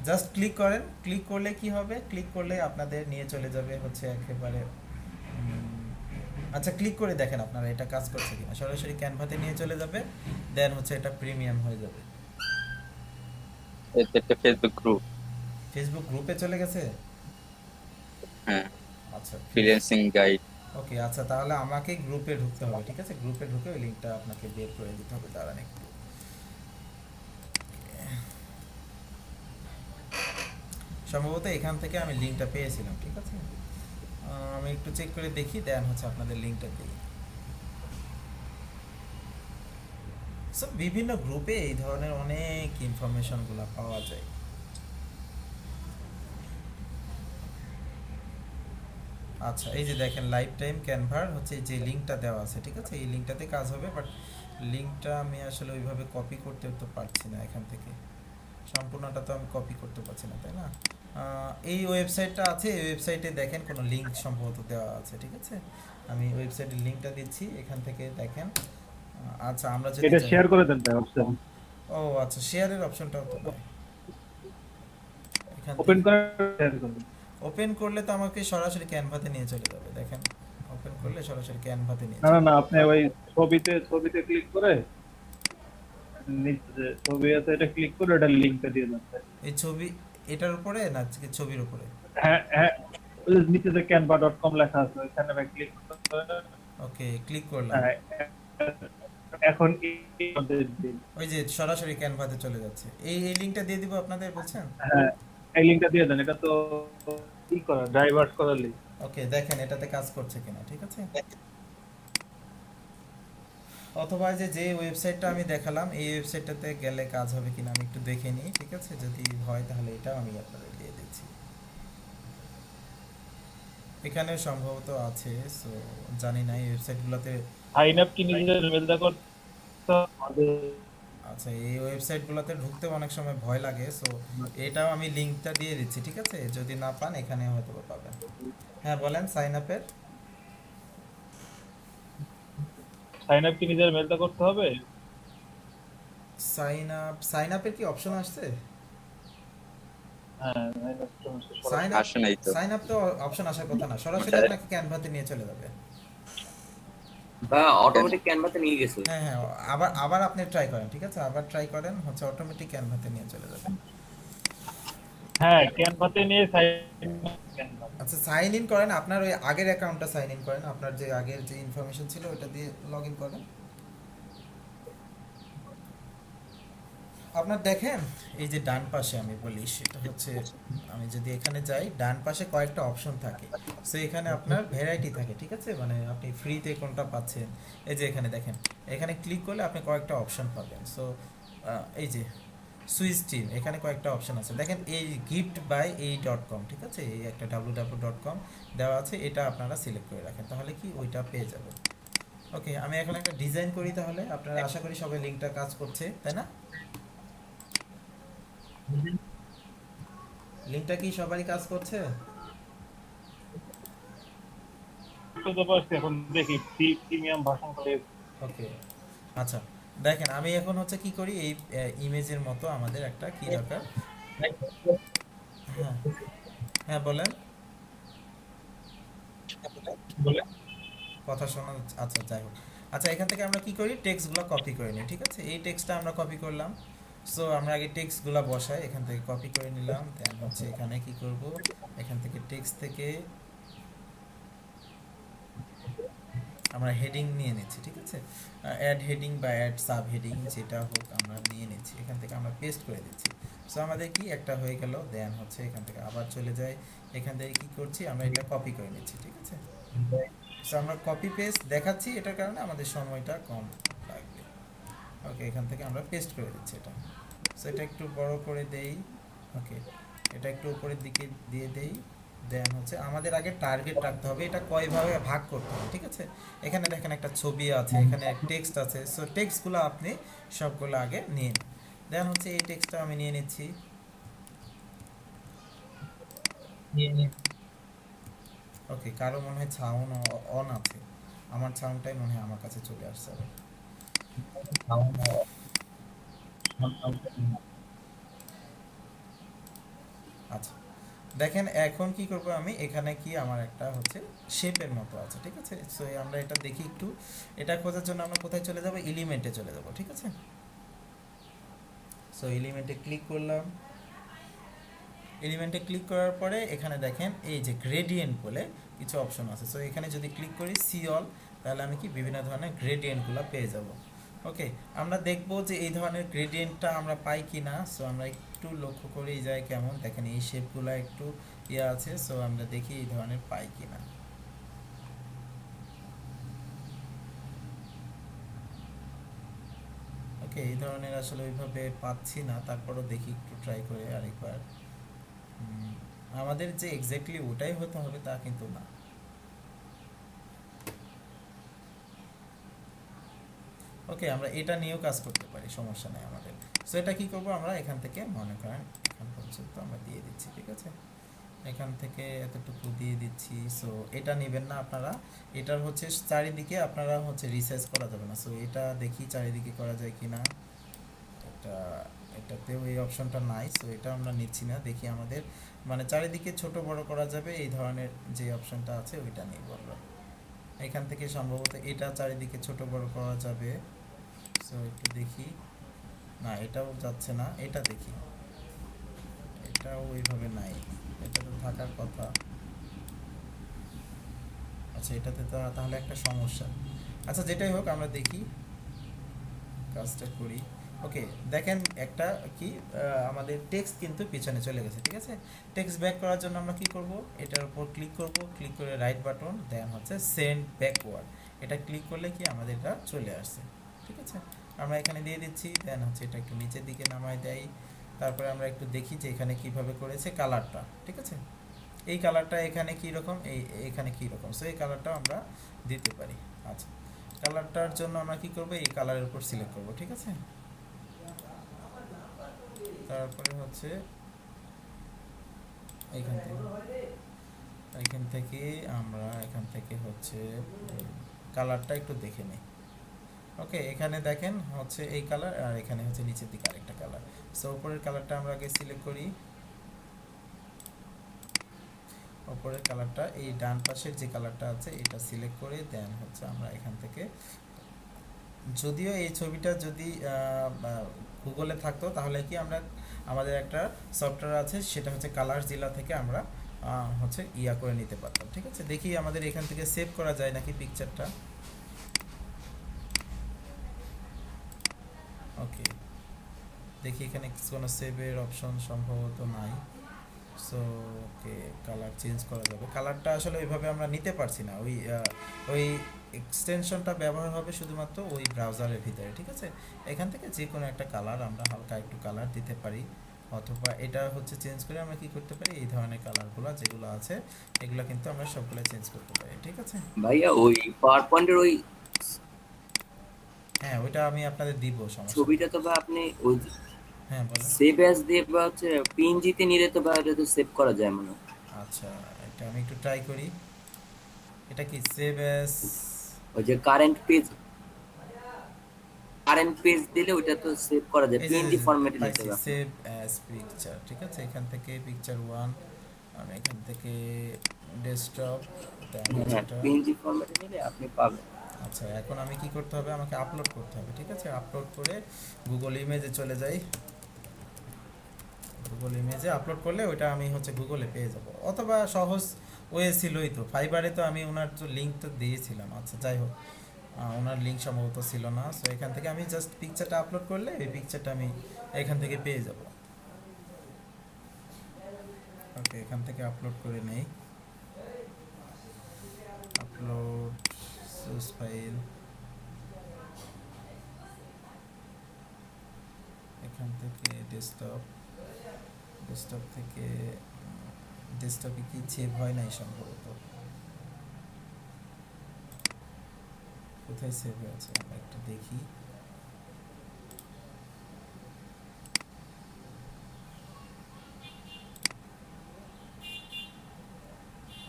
জাস্ট ক্লিক করেন, ক্লিক করলে কি হবে, ক্লিক করলে আপনাদের নিয়ে চলে যাবে হচ্ছে একেবারে আচ্ছা ক্লিক করে দেখেন আপনারা এটা কাজ করছে কিনা, সরাসরি ক্যানভাতে নিয়ে চলে যাবে, দেন হচ্ছে এটা প্রিমিয়াম হয়ে যাবে। এটা একটা ফেসবুক গ্রুপ। ফেসবুক গ্রুপে চলে গেছে, হ্যাঁ, আচ্ছা ফ্রিল্যান্সিং গাইড। ওকে, আচ্ছা তাহলে আমাকে গ্রুপে ঢুকতে হবে, ঠিক আছে। গ্রুপে ঢুকে ওই লিঙ্কটা আপনাকে বের করে দিতে হবে, দাঁড়ান একটু। সম্ভবত এখান থেকে আমি লিঙ্কটা পেয়েছিলাম, ঠিক আছে। আমি একটু চেক করে দেখি, দেন হচ্ছে আপনাদের লিঙ্কটা দিই। সো বিভিন্ন গ্রুপে এই ধরনের অনেক ইনফরমেশনগুলো পাওয়া যায়। আচ্ছা এই যে দেখেন লাইফ টাইম ক্যানভার হচ্ছে যে লিঙ্কটা দেওয়া আছে, ঠিক আছে, এই লিঙ্কটাতে কাজ হবে, বাট লিঙ্কটা আমি আসলে ওইভাবে কপি করতে তো পারছি না, এখান থেকে সম্পূর্ণটা তো আমি কপি করতে পারছি না, তাই না। এই ওয়েবসাইটটা আছে, এই ওয়েবসাইটে দেখেন কোনো লিঙ্ক সম্ভবত দেওয়া আছে, ঠিক আছে। আমি ওয়েবসাইটের লিঙ্কটা দিচ্ছি, এখান থেকে দেখেন। আচ্ছা আমরা যদি এটা শেয়ার করে দেন ভাই অপশন, ও আচ্ছা শেয়ারের অপশনটাও তো নাই এখান ওপেন থেকে। করে শেয়ার করুন। ওপেন করলে তো আমাকে সরাসরি ক্যানভাতে নিয়ে চলে যাবে, দেখেন ওপেন করলে সরাসরি ক্যানভাতে নিয়ে না না চলে না, যাবে। আপনি ওই ছবিতে ক্লিক করে নিচে যে ছবি আছে এটা ক্লিক করে এটা লিংকটা দিয়ে দেন। এই ছবি এটার উপরে না কি ছবির উপরে? হ্যাঁ হ্যাঁ, ওই যে নিচে যে canva.com লেখা আছে ওখানে ভাই ক্লিক করতে, ওকে ক্লিক করলাম, হ্যাঁ, এখন আমাদের দিন। ওই যে সরাসরি ক্যানভাতে চলে যাচ্ছে। এই লিঙ্কটা দিয়ে দিব আপনাদের বলছেন, হ্যাঁ এই লিংকটা দিয়ে দেন, এটা তো কি করা ডাইভার্ট করার লিংক। ওকে দেখেন এটাতে কাজ করছে কিনা, ঠিক আছে। অথবা যে ওয়েবসাইটটা আমি দেখালাম এই ওয়েবসাইটটাতে গেলে কাজ হবে কিনা আমি একটু দেখে নিই, ঠিক আছে। যদি হয় তাহলে এটাও আমি আপনাদের দিয়ে দিচ্ছি, এখানে সম্ভবত আছে, সো জানি না এই ওয়েবসাইটগুলোতে। সাইন আপ কি নিজের মেল দা করতে আমাদের আচ্ছা, এই ওয়েবসাইটগুলোতে ঢুকতে অনেক সময় ভয় লাগে, সো এটাও আমি লিঙ্কটা দিয়ে দিচ্ছি, ঠিক আছে? যদি না পান এখানে হয়তো বা পাবেন। হ্যাঁ বলেন, সাইন আপের। সাইন আপ কি নিজের মেলটা করতে হবে? সাইন আপের কি অপশন আসছে? হ্যাঁ, sign up তো হচ্ছে সাইন সরাসরি। আপ, আসে নাই তো সাইন আপ তো অপশন আসার কথা না, সরাসরি ওটা আপনাকে ক্যানভাতে নিয়ে চলে যাবে। বা অটোমেটিক ক্যানভাতে নিয়ে গেছে। হ্যাঁ হ্যাঁ, আবার আবার আপনি ট্রাই করেন, ঠিক আছে? আবার ট্রাই করেন, হচ্ছে অটোমেটিক ক্যানভাতে নিয়ে চলে যাবে। হ্যাঁ, ক্যানভাতে নিয়ে সাইন ক্যানভা। আচ্ছা, সাইন ইন করেন, আপনার ওই আগের অ্যাকাউন্টটা সাইন ইন করেন, আপনার যে আগের যে ইনফরমেশন ছিল ওটা দিয়ে লগ ইন করেন। আপনার দেখেন এই যে ডান পাশে আমি বলি সেটা হচ্ছে, আমি যদি এখানে যাই ডান পাশে কয়েকটা অপশন থাকে। সো এখানে আপনার ভ্যারাইটি থাকে, ঠিক আছে? মানে আপনি ফ্রিতে কোনটা পাচ্ছেন, এই যে এখানে দেখেন, এখানে ক্লিক করলে আপনি কয়েকটা অপশন পাবেন। সো এই যে সুইচ টিম, এখানে কয়েকটা অপশন আছে দেখেন, এই গিফট বাই এই .com, ঠিক আছে? এই একটা www.com দেওয়া আছে, এটা আপনারা সিলেক্ট করে রাখেন, তাহলে কি ওইটা পেয়ে যাবেন। ওকে, আমি এখন একটা ডিজাইন করি, তাহলে আপনারা আশা করি সবাই লিঙ্কটা কাজ করছে, তাই না? লিঙ্কটা কি সবারই কাজ করছে? তো পারছি, এখন দেখি প্রিমিয়াম ভার্সন করে। ওকে, আচ্ছা দেখেন, আমি এখন হচ্ছে কি করি, এই ইমেজের মতো আমাদের একটা কি দরকার। হ্যাঁ হ্যাঁ বলেন, বলে কথা শোনা আচ্ছা যাই হোক। আচ্ছা, এখান থেকে আমরা কি করি, টেক্সটগুলো কপি করে নিই, ঠিক আছে? এই টেক্সটটা আমরা কপি করলাম। সো আমরা আগে টেক্সটগুলো বসাই, এখান থেকে কপি করে নিলাম, দেন হচ্ছে এখানে কি করব, এখান থেকে টেক্সট থেকে আমরা হেডিং নিয়ে নিচ্ছি, ঠিক আছে? অ্যাড হেডিং বা অ্যাড সাব হেডিং যেটা হোক আমরা নিয়ে নিচ্ছি, এখান থেকে আমরা পেস্ট করে দিচ্ছি। সো আমাদের কি একটা হয়ে গেল, দেন হচ্ছে এখান থেকে আবার চলে যাই, এখান থেকে কি করছি, আমরা এটা কপি করে নিচ্ছি, ঠিক আছে? সো আমরা কপি পেস্ট দেখাচ্ছি, এটার কারণে আমাদের সময়টা কম লাগবে। ওকে, এখান থেকে আমরা পেস্ট করে দিচ্ছি এটা। সো এটা একটু বড় করে দেই। ওকে, এটা একটু উপরের দিকে দিয়ে দেই। দেন হচ্ছে আমাদের আগে টার্গেট রাখতে হবে, এটা কয়ভাবে ভাগ করতে হবে, ঠিক আছে? এখানে দেখেন একটা ছবি আছে, এখানে টেক্সট আছে, সো টেক্সটগুলো আপনি সবগুলো আগে নিন। দেন হচ্ছে এই টেক্সটটা আমি নিয়ে নিচ্ছি। ওকে, কারো মনে হয় সাউন্ড অন আছে, আমার সাউন্ডটাই মনে হয় আমার কাছে চলে আসছে আবার। আচ্ছা, দেখেন এখন কি করব, আমি এখানে কি আমার একটা হচ্ছে শেপের মতো আছে, ঠিক আছে? সো আমরা এটা দেখি একটু, এটা খোঁজার জন্য আমরা কোথায় চলে যাব, এলিমেন্টে চলে যাব, ঠিক আছে? সো এলিমেন্টে ক্লিক করলাম, এলিমেন্টে ক্লিক করার পরে এখানে দেখেন এই যে গ্রেডিয়েন্ট বলে কিছু অপশন আছে। সো এখানে যদি ক্লিক করি সি অল, তাহলে আমি কি বিভিন্ন ধরনের গ্রেডিয়েন্টগুলো পেয়ে যাব। ওকে, আমরা দেখব যে এই ধরনের গ্রেডিয়েন্টটা আমরা পাই কি না। সো আমরা একটু লক্ষ্য করেই যাই, কেমন দেখেন এই শেপগুলো একটু ইয়ে আছে, সো আমরা দেখি এই ধরনের পাই কি না। ওকে, এই ধরনের আসলে ওইভাবে পাচ্ছি না, তারপরও দেখি একটু ট্রাই করে আরেকবার। আমাদের যে এক্স্যাক্টলি ওটাই হতে হবে তা কিন্তু না। ওকে, আমরা এটা নিয়েও কাজ করতে পারি, সমস্যা নেই আমাদের। সো এটা কি করব, আমরা এখান থেকে মনে করেন এখান পর্যন্ত আমরা দিয়ে দিচ্ছি, ঠিক আছে? এখান থেকে এতটুকু দিয়ে দিচ্ছি। সো এটা নেবেন না আপনারা, এটার হচ্ছে চারিদিকে আপনারা হচ্ছে রিসাইজ করা যাবে না। সো এটা দেখি চারিদিকে করা যায় কি না। এটা, এটাতেও এই অপশনটা নাই, সো এটা আমরা নিচ্ছি না। দেখি আমাদের মানে চারিদিকে ছোট বড় করা যাবে এই ধরনের যে অপশনটা আছে ওইটা নিয়ে বলবো। এখান থেকে সম্ভবত এটা চারিদিকে ছোট বড় করা যাবে। সো একটু দেখি, না এটাও যাচ্ছে না, এটা দেখি, এটাও ওইভাবে নাই, এটা তো থাকার কথা। আচ্ছা, এটাতে তো তাহলে একটা সমস্যা। আচ্ছা, যেটাই হোক আমরা দেখি, কাজটা করি। ওকে, দেখেন একটা কি আমাদের টেক্সট কিন্তু পিছনে চলে গেছে, ঠিক আছে? টেক্সট ব্যাক করার জন্য আমরা কি করব, এটার উপর ক্লিক করব, ক্লিক করে রাইট বাটন, দেন হচ্ছে সেন্ড ব্যাকওয়ার্ড, এটা ক্লিক করলে কি আমাদের এটা চলে আসছে, ঠিক আছে? আমরা এখানে দিয়ে দিচ্ছি, দেন হচ্ছে এটা একটু নিচের দিকে নামাই দেই। তারপরে আমরা একটু দেখি যে এখানে কিভাবে করেছে কালারটা, ঠিক আছে? এই কালারটা এখানে কি রকম, এখানে কি রকম, সো এই কালারটাও আমরা দিতে পারি। আচ্ছা, কালারটার জন্য আমরা কি করব, এই কালারের উপর সিলেক্ট করব, ঠিক আছে? তারপরে হচ্ছে এখান থেকে আমরা এখান থেকে হচ্ছে কালারটা একটু দেখে নিই। ওকে, এখানে দেখেন হচ্ছে এই কালার, আর এখানে হচ্ছে নিচের দিকে আরেকটা কালার। সো উপরের কালারটা আমরা আগে সিলেক্ট করি। উপরের কালারটা, এই ডান পাশের যে কালারটা আছে এটা সিলেক্ট করে দেন হচ্ছে আমরা এখান থেকে, যদিও এই ছবিটা যদি গুগলে থাকতো তাহলে কি আমরা আমাদের একটা সফটওয়্যার আছে সেটা হচ্ছে কালার জিলা থেকে আমরা হচ্ছে ইয়া করে নিতে পারতাম। ঠিক আছে, দেখি আমাদের এখান থেকে সেভ করা যায় নাকি পিকচারটা। ওকে, দেখি এখানে কোনো সেভের অপশন সম্ভবত নাই। সো ওকে, কালার চেঞ্জ করা যাবে। কালারটা আসলে ওইভাবে আমরা নিতে পারছি না, ওই এক্সটেনশনটা ব্যবহার হবে শুধুমাত্র ওই ব্রাউজারের ভিতরে। ঠিক আছে, এখান থেকে যে কোনো একটা কালার আমরা হালকা একটু কালার দিতে পারি, অথবা এটা হচ্ছে চেঞ্জ করে আমরা কি করতে পারি, এই ধরনের কালারগুলো যেগুলো আছে এগুলো কিন্তু আমরা সবগুলো চেঞ্জ করতে পারি। ঠিক আছে ভাইয়া ওই পাওয়ার পয়েন্টের ওই হ্যাঁ, ওইটা আমি আপনাদের দিব, সমস্যা নেই। ছবিটা তো ভাই আপনি ওই হ্যাঁ বলেন। সেভ অ্যাজ দিয়ে বা হচ্ছে পিএনজিতে নিলে তো ভাই এটা তো সেভ করা যায় মনে হয়। আচ্ছা, এটা আমি একটু ট্রাই করি। এটা কি সেভ অ্যাজ? ওই যে কারেন্ট পেজ দিলে ওইটা তো সেভ করা যায়, পিএনজি ফরম্যাটে নিতে হবে। Save as picture. ঠিক আছে, এখান থেকে পিকচার 1 আমি এখান থেকে ডেস্কটপ হ্যাঁ, পিএনজি ফরম্যাটে নিলে আপনি পাবেন। আচ্ছা, এখন আমি কি করতে হবে, আমাকে আপলোড করতে হবে। ঠিক আছে, আপলোড করে গুগল ইমেজে চলে যাই। গুগল ইমেজে আপলোড করলে ওইটা আমি হচ্ছে গুগলে পেয়ে যাব, অথবা সহজ ওয়ে ছিলই তো, ফাইবারে তো আমি ওনার তো লিঙ্ক তো দিয়েছিলাম। আচ্ছা যাই হোক, ওনার লিঙ্ক সম্ভবত ছিল না। সো এখান থেকে আমি জাস্ট পিকচারটা আপলোড করলে এই পিকচারটা আমি এখান থেকে পেয়ে যাব। ওকে, এখান থেকে আপলোড করে নেই। আপলোড সোর্স ফাইল, এখান থেকে ডেস্কটপ থেকে ডেস্কটপে কি সেভ হয় নাই সম্ভবত, কোথায় সেভ হয়েছে আমরা একটু দেখি।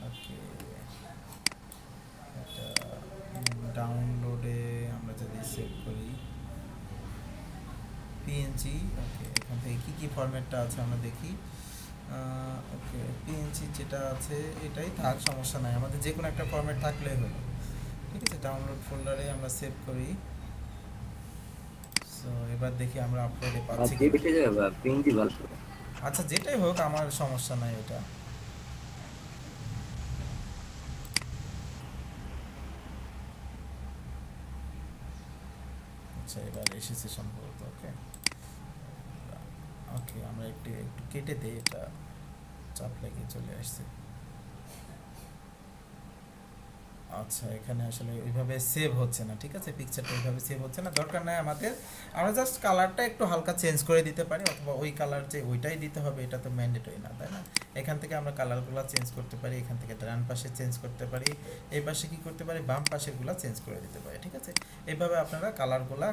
ওকে, এটা ডাউনলোডে আমরা যদি সেভ করি পিএনজি। ওকে, এখান থেকে কী কী ফরম্যাটটা আছে আমরা দেখি। ওকে, পিএনজি যেটা আছে এটাই থাক, সমস্যা নাই, আমাদের যে কোনো একটা ফরম্যাট থাকলেই হলো। ঠিক আছে, ডাউনলোড ফোল্ডারে আমরা সেভ করি। সো এবার দেখি আমরা আপলোডে আর পাচ্ছি যে কিনা। বেটে যাবে বা পিএনজি ভালো। আচ্ছা, যেটাই হোক আমার সমস্যা নাই এটা। আচ্ছা, এবার এসেছে সম্ভবত। ওকে ওকে, আমরা একটু একটু কেটে দিই, এটা চাপ লেগে চলে আসছে। আচ্ছা, এখানে আসলে ওইভাবে সেভ হচ্ছে না। ঠিক আছে, পিকচারটা ওইভাবে সেভ হচ্ছে না, দরকার নাই আমাদের। আমরা জাস্ট কালারটা একটু হালকা চেঞ্জ করে দিতে পারি, অথবা ওই কালার যে ওইটাই দিতে হবে এটা তো ম্যান্ডেটরি না, তাই না? এখান থেকে আমরা কালারগুলো চেঞ্জ করতে পারি, এখান থেকে ডান পাশে চেঞ্জ করতে পারি, এই পাশে কি করতে পারি, বাম পাশেগুলো চেঞ্জ করে দিতে পারি। ঠিক আছে, এইভাবে আপনারা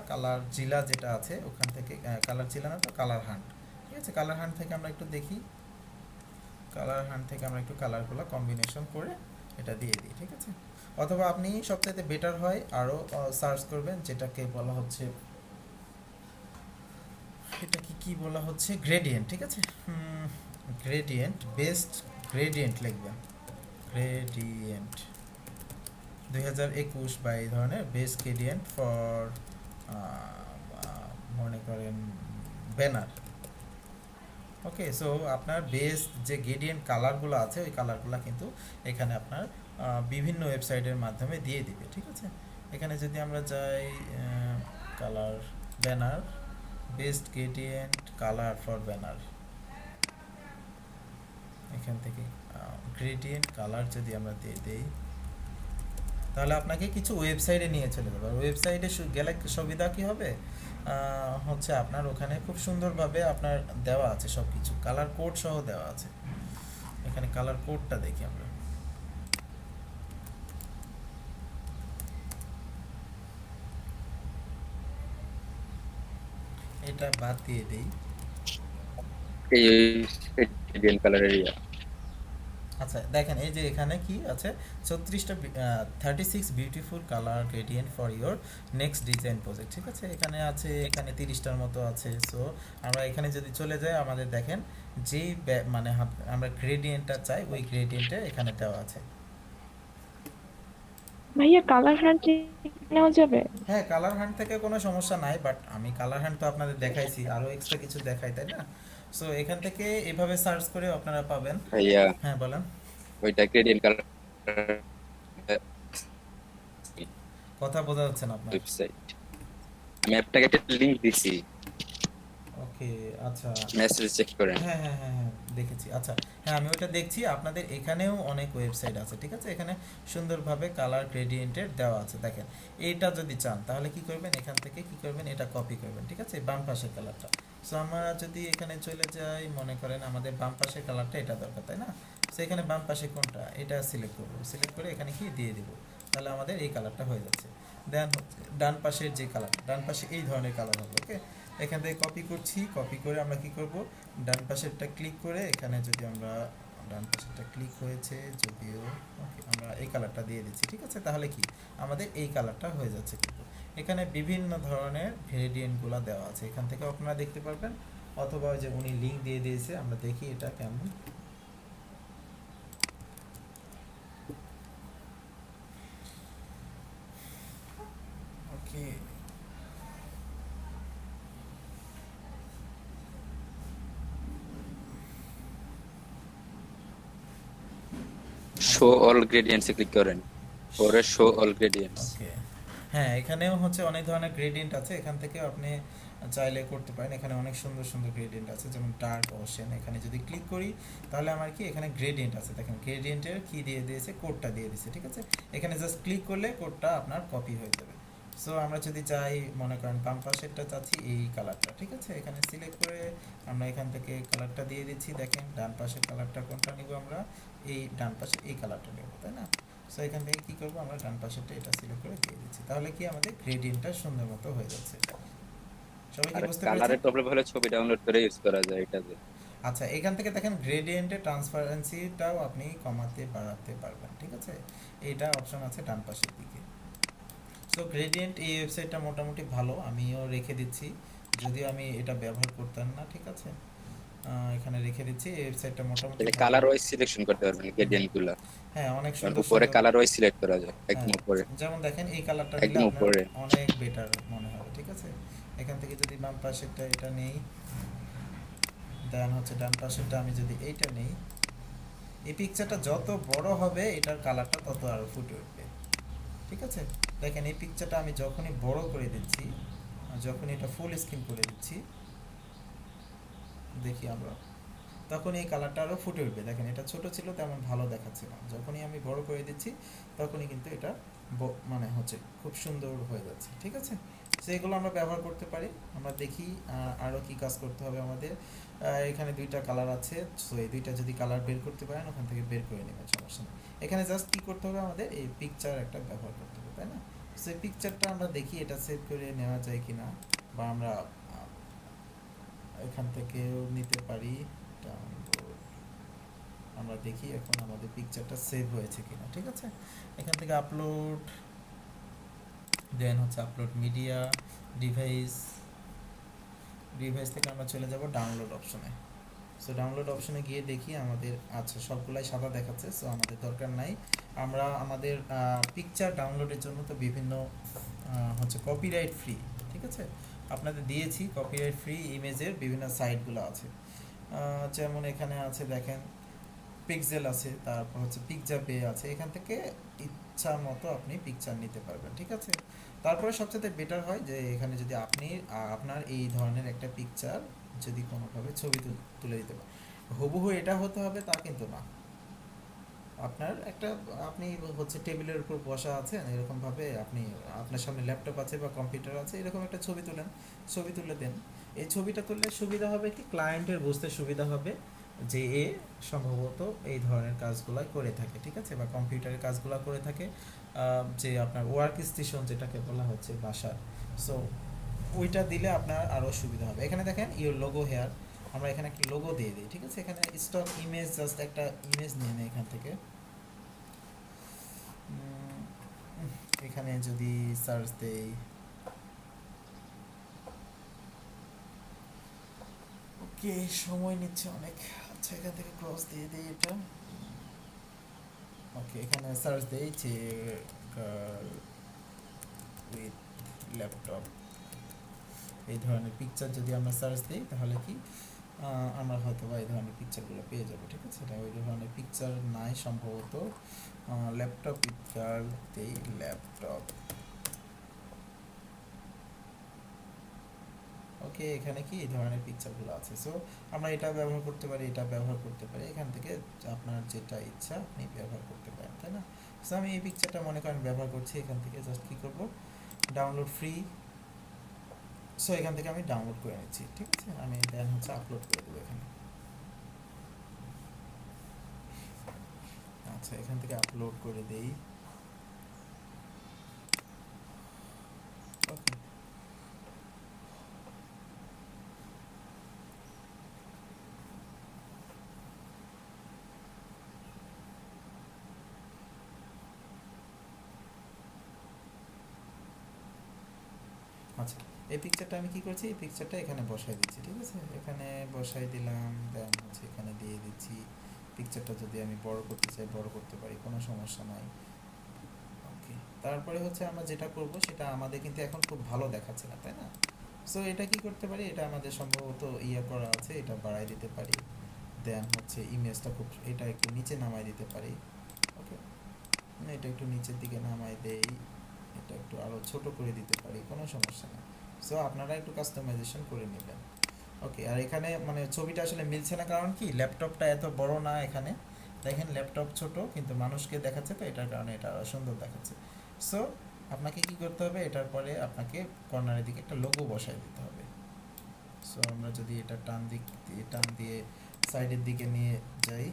কালার জিলা যেটা আছে ওখান থেকে, কালার জিলা না তো কালার হান্ট। ঠিক আছে, কালার হান্ট থেকে আমরা একটু দেখি, কালার হান্ট থেকে আমরা একটু কালারগুলো কম্বিনেশন করে এটা দিয়ে দিই। ঠিক আছে, অথবা আপনি সবথেকে বেটার হয় আরও সার্চ করবেন, যেটাকে বলা হচ্ছে, এটা কি বলা হচ্ছে, গ্রেডিয়েন্ট। ঠিক আছে, গ্রেডিয়েন্ট, বেস্ট গ্রেডিয়েন্ট লিখবেন, গ্রেডিয়েন্ট 2021 বা এই ধরনের বেস্ট গ্রেডিয়েন্ট ফর মনে করেন ব্যানার। ওকে, সো আপনার বেস্ট যে গ্রেডিয়েন্ট কালারগুলো আছে ওই কালারগুলো কিন্তু এখানে আপনার বিভিন্ন ওয়েবসাইটের মাধ্যমে দিয়ে দিবে। ঠিক আছে, এখানে যদি আমরা যাই colour banner, best gradient colour for banner, এখান থেকে গ্রেডিয়েন্ট কালার যদি আমরা দিয়ে দিই তাহলে আপনাকে কিছু ওয়েবসাইটে নিয়ে চলে যাবে। ওয়েবসাইটে গেলে সুবিধা কী হবে, হচ্ছে আপনার ওখানে খুব সুন্দরভাবে আপনার দেওয়া আছে সব কিছু, কালার কোড সহ দেওয়া আছে। এখানে কালার কোডটা দেখি আমরা, এটা বাদ দিয়ে দিই। এই গ্রিন কালারের ইয়া আচ্ছা দেখেন এই যে এখানে কি আছে 36টা 36 beautiful colour gradient for your next design project, ঠিক আছে। এখানে আছে, এখানে 30টার মতো আছে। সো আমরা এখানে যদি চলে যাই আমাদের দেখেন যেই মানে আমরা গ্রেডিয়েন্টটা চাই ওই গ্রেডিয়েন্টে এখানে দেওয়া আছে। ভাইয়া কালার হ্যান্ড নেওয়া যাবে? হ্যাঁ, কালার হ্যান্ড থেকে কোনো সমস্যা নাই, বাট আমি কালার হ্যান্ড তো আপনাদের দেখাইছি, আরও এক্সট্রা কিছু দেখাই, তাই না? সো এখান থেকে এভাবে সার্চ করে আপনারা পাবেন। ভাইয়া হ্যাঁ বলেন, ওইটা গ্রেডিয়েন্ট কালার কথা বোঝা যাচ্ছে না আপনার। ওয়েবসাইট আমি আপনাকে একটা লিংক দিছি, ওকে, আচ্ছা, মেসেজ চেক করেন। হ্যাঁ হ্যাঁ হ্যাঁ হ্যাঁ দেখেছি। আচ্ছা হ্যাঁ, আমি ওটা দেখছি। আপনাদের এখানেও অনেক ওয়েবসাইট আছে, ঠিক আছে। এখানে সুন্দরভাবে কালার গ্রেডিয়েন্টের দেওয়া আছে। দেখেন এইটা যদি চান তাহলে কি করবেন, এখান থেকে কি করবেন, এটা কপি করবেন, ঠিক আছে, বাম পাশের কালারটা। সো আমরা যদি এখানে চলে যাই, মনে করেন আমাদের বাম পাশের কালারটা এটা দরকার, তাই না? সো এখানে বাম পাশে কোনটা, এটা সিলেক্ট করবো, সিলেক্ট করে এখানে কি দিয়ে দিব, তাহলে আমাদের এই কালারটা হয়ে যাচ্ছে। দেন হচ্ছে ডান পাশের যে কালার, ডান পাশে এই ধরনের কালার হবে। ওকে, এখান থেকে কপি করছি, কপি করে আমরা কি করব, ডান পাশেরটা ক্লিক করে এখানে যদি আমরা, ডান পাশেরটা ক্লিক হয়েছে যদিও, ওকে, আমরা এই কালারটা দিয়ে দিচ্ছি, ঠিক আছে। তাহলে কি আমাদের এই কালারটা হয়ে যাচ্ছে। কিন্তু এখানে বিভিন্ন ধরনের গ্রেডিয়েন্টগুলো দেওয়া আছে, এখান থেকে আপনারা দেখতে পারবেন, অথবা ওই যে উনি লিঙ্ক দিয়ে দিয়েছে, আমরা দেখি এটা কেমন। ওকে, শো অল গ্রেডিয়েন্টস ক্লিক করেন, পরে শো অল গ্রেডিয়েন্টস। ওকে, হ্যাঁ এখানেও হচ্ছে অনেক ধরনের গ্রেডিয়েন্ট আছে, এখান থেকে আপনি চাইলে করতে পারেন। এখানে অনেক সুন্দর সুন্দর গ্রেডিয়েন্ট আছে, যেমন ডার্ক ওশেন। এখানে যদি ক্লিক করি তাহলে আমার কি এখানে গ্রেডিয়েন্ট আছে, দেখেন গ্রেডিয়েন্টের কি দিয়ে দিয়েছে, কোডটা দিয়ে দিয়েছে, ঠিক আছে। এখানে জাস্ট ক্লিক করলে কোডটা আপনার কপি হয়ে যাবে। সো আমরা যদি চাই, মনে করেন বাম পাশেরটা চাচ্ছি এই কালারটা, ঠিক আছে, এখানে সিলেক্ট করে আমরা এখান থেকে কালারটা দিয়ে দিচ্ছি। দেখেন ডান পাশের কালারটা কোনটা নিব, আমরা এই ডান পাশে এই কালারটা নেব, তাই না? সো এখান থেকে কি করব, আমরা ডান পাশেরটা এটা সিলেক্ট করে দিয়ে দিচ্ছি, তাহলে কি আমাদের গ্রেডিয়েন্টটা সুন্দর মতো হয়ে যাচ্ছে। সবাই কি আর বুঝতে কালারের পেরেছেন? প্রবলেম হলে ছবি ডাউনলোড করে ইউজ করা যায় এটাতে। আচ্ছা, এখান থেকে দেখেন গ্রেডিয়েন্টের ট্রান্সপারেন্সিটাও আপনি কমাতে বাড়াতে পারবেন, ঠিক আছে। এইটা অপশন আছে ডান পাশের দিকে। সো গ্রেডিয়েন্ট এই ওয়েবসাইটটা মোটামুটি ভালো, আমিও রেখে দিচ্ছি, যদিও আমি এটা ব্যবহার করতাম না, ঠিক আছে। এখানে রেখে দিচ্ছি, এই ওয়েবসাইটটা মোটামুটি তাহলে ভালো। কালার ওয়াইজ সিলেকশন করতে পারবেন গ্রেডিয়েন্ট গুলা, হ্যাঁ অনেক কারণ সুন্দর উপরে সুন্দর। কালার ওয়াইজ সিলেক্ট করা যায় একদম হ্যাঁ, উপরে। যেমন দেখেন এই কালারটা নিলে একদম আপনার উপরে। অনেক বেটার মনে হবে, ঠিক আছে। এখান থেকে যদি বাম পাশেরটা এটা নেই, দেন হচ্ছে ডান পাশেরটা আমি যদি এইটা নেই, এই পিকচারটা যত বড় হবে এটার কালারটা তত আরো ফুটে উঠবে, ঠিক আছে। দেখেন এই পিকচারটা আমি যখনই বড় করে দিচ্ছি, যখন এটা ফুল স্ক্রিন করে দিচ্ছি, দেখি আমরা, তখন এই কালারটা আরও ফুটে উঠবে। দেখেন এটা ছোট ছিল তেমন ভালো দেখাচ্ছে না, যখনই আমি বড় করে দিচ্ছি তখনই কিন্তু এটা মানে হচ্ছে খুব সুন্দর হয়ে যাচ্ছে, ঠিক আছে। সো এগুলো আমরা ব্যবহার করতে পারি। আমরা দেখি আরও কি কাজ করতে হবে আমাদের। এখানে দুইটা কালার আছে, সো এই দুইটা যদি কালার বের করতে পারেন ওখান থেকে বের করে নেবেন, সমস্যা নেই। এখানে জাস্ট কী করতে হবে, আমাদের এই পিকচার একটা ব্যবহার করতে হবে, তাই না? সো এই পিকচারটা আমরা দেখি এটা সেভ করে নেওয়া যায় কি না, বা আমরা এখান থেকেও নিতে পারি। আমরা দেখি এখন আমাদের পিকচারটা সেভ হয়েছে কিনা, ঠিক আছে। এখান থেকে আপলোড, দেন হচ্ছে আপলোড মিডিয়া, ডিভাইস, ডিভাইস থেকে আমরা চলে যাব ডাউনলোড অপশনে। সো ডাউনলোড অপশনে গিয়ে দেখি আমাদের, আচ্ছা সবগুলাই সাদা দেখাচ্ছে, সো আমাদের দরকার নাই। আমরা আমাদের পিকচার ডাউনলোডের জন্য তো বিভিন্ন হচ্ছে কপিরাইট ফ্রি, ঠিক আছে, আপনাদের দিয়েছি কপিরাইট ফ্রি ইমেজের বিভিন্ন সাইটগুলো আছে। যেমন এখানে আছে দেখেন পিক্সেল আছে, তারপর হচ্ছে পিকজাপে আছে, এখান থেকে ইচ্ছা মতো আপনি পিকচার নিতে পারবেন, ঠিক আছে। তারপরে সবচেয়ে বেটার হয় যে এখানে যদি আপনি আপনার এই ধরনের একটা পিকচার যদি কোনোভাবে ছবি তুলে দিতে পারেন, হুবহু এটা হতে হবে তা কিন্তু না। আপনার একটা, আপনি হচ্ছে টেবিলের উপর বসা আছেন এরকমভাবে, আপনি আপনার সামনে ল্যাপটপ আছে বা কম্পিউটার আছে, এরকম একটা ছবি তুলেন, ছবি তুলে দেন। এই ছবিটা তুললে সুবিধা হবে কি, ক্লায়েন্টের বুঝতে সুবিধা হবে যে এ সম্ভবত এই ধরনের কাজগুলাই করে থাকে, ঠিক আছে, বা কম্পিউটারের কাজগুলো করে থাকে, যে আপনার ওয়ার্ক স্টেশন যেটাকে বলা হচ্ছে বাসার। সো ওইটা দিলে আপনার আরও সুবিধা হবে। এখানে দেখেন ইওর লোগো হেয়ার, আমরা এখানে একটা লোগো দিয়ে দিই, ঠিক আছে? এখানে স্টক ইমেজ, জাস্ট একটা ইমেজ নিয়ে নেই এখান থেকে। উম, এখানে যদি সার্চ দেই, ওকে সময় নিচ্ছে অনেক। আচ্ছা এখান থেকে ক্রস দিয়ে দিই এটা। ওকে এখানে সার্চ দেই যে গার্ল উইথ ল্যাপটপ, এই ধরনের পিকচার যদি আমরা সার্চ দিই তাহলে কি আমরা হয়তো বা এই ধরনের পিকচারগুলো পেয়ে যাবো, ঠিক আছে? এটা ওই ধরনের পিকচার নাই সম্ভবত। ল্যাপটপ উইথ গার্ল দেই, ল্যাপটপ। ওকে এখানে কি এই ধরনের পিকচারগুলো আছে। সো আমরা এটা ব্যবহার করতে পারি, এটা ব্যবহার করতে পারি, এখান থেকে আপনার যেটা ইচ্ছা আপনি ব্যবহার করতে পারেন, তাই না? সো আমি এই পিকচারটা মনে করেন ব্যবহার করছি, এখান থেকে জাস্ট কী করবো, ডাউনলোড ফ্রি। সো এখান থেকে আমি ডাউনলোড করে নিচ্ছি, ঠিক আছে? আমি দেন হচ্ছে আপলোড করে দেবো এখানে। আচ্ছা এখান থেকে আপলোড করে দেই। ওকে আচ্ছা এই পিকচারটা আমি কি করছি, এই পিকচারটা এখানে বসাই দিচ্ছি, ঠিক আছে? এখানে বসাই দিলাম, দেন হচ্ছে এখানে দিয়ে দিচ্ছি। পিকচারটা যদি আমি বড় করতে চাই বড় করতে পারি, কোনো সমস্যা নাই। ওকে তারপরে হচ্ছে আমরা যেটা করব সেটা আমাদের কিন্তু এখন খুব ভালো দেখাচ্ছে না, তাই না? সো এটা কি করতে পারি, এটা আমাদের সম্ভবত ইয়ে করা আছে, এটা বাড়াই দিতে পারি। দেন হচ্ছে ইমেজটা খুব, এটা একটু নিচে নামাই দিতে পারি। ওকে এটা একটু নিচের দিকে নামাই দেই, এটা একটু আরও ছোট করে দিতে পারি, কোনো সমস্যা নেই। সো আপনারা একটু কাস্টমাইজেশন করে নেবেন। ওকে আর এখানে মানে ছবিটা আসলে মিলছে না, কারণ কি ল্যাপটপটা এত বড় না, এখানে দেখেন ল্যাপটপ ছোট কিন্তু মানুষকে দেখাচ্ছে, তো এটার কারণে এটা আরও সুন্দর দেখাচ্ছে। সো আপনাকে কি করতে হবে, এটার পরে আপনাকে কর্নারের দিকে একটা লোগো বসায় দিতে হবে। সো আমরা যদি এটা টান দিয়ে সাইডের দিকে নিয়ে যাই,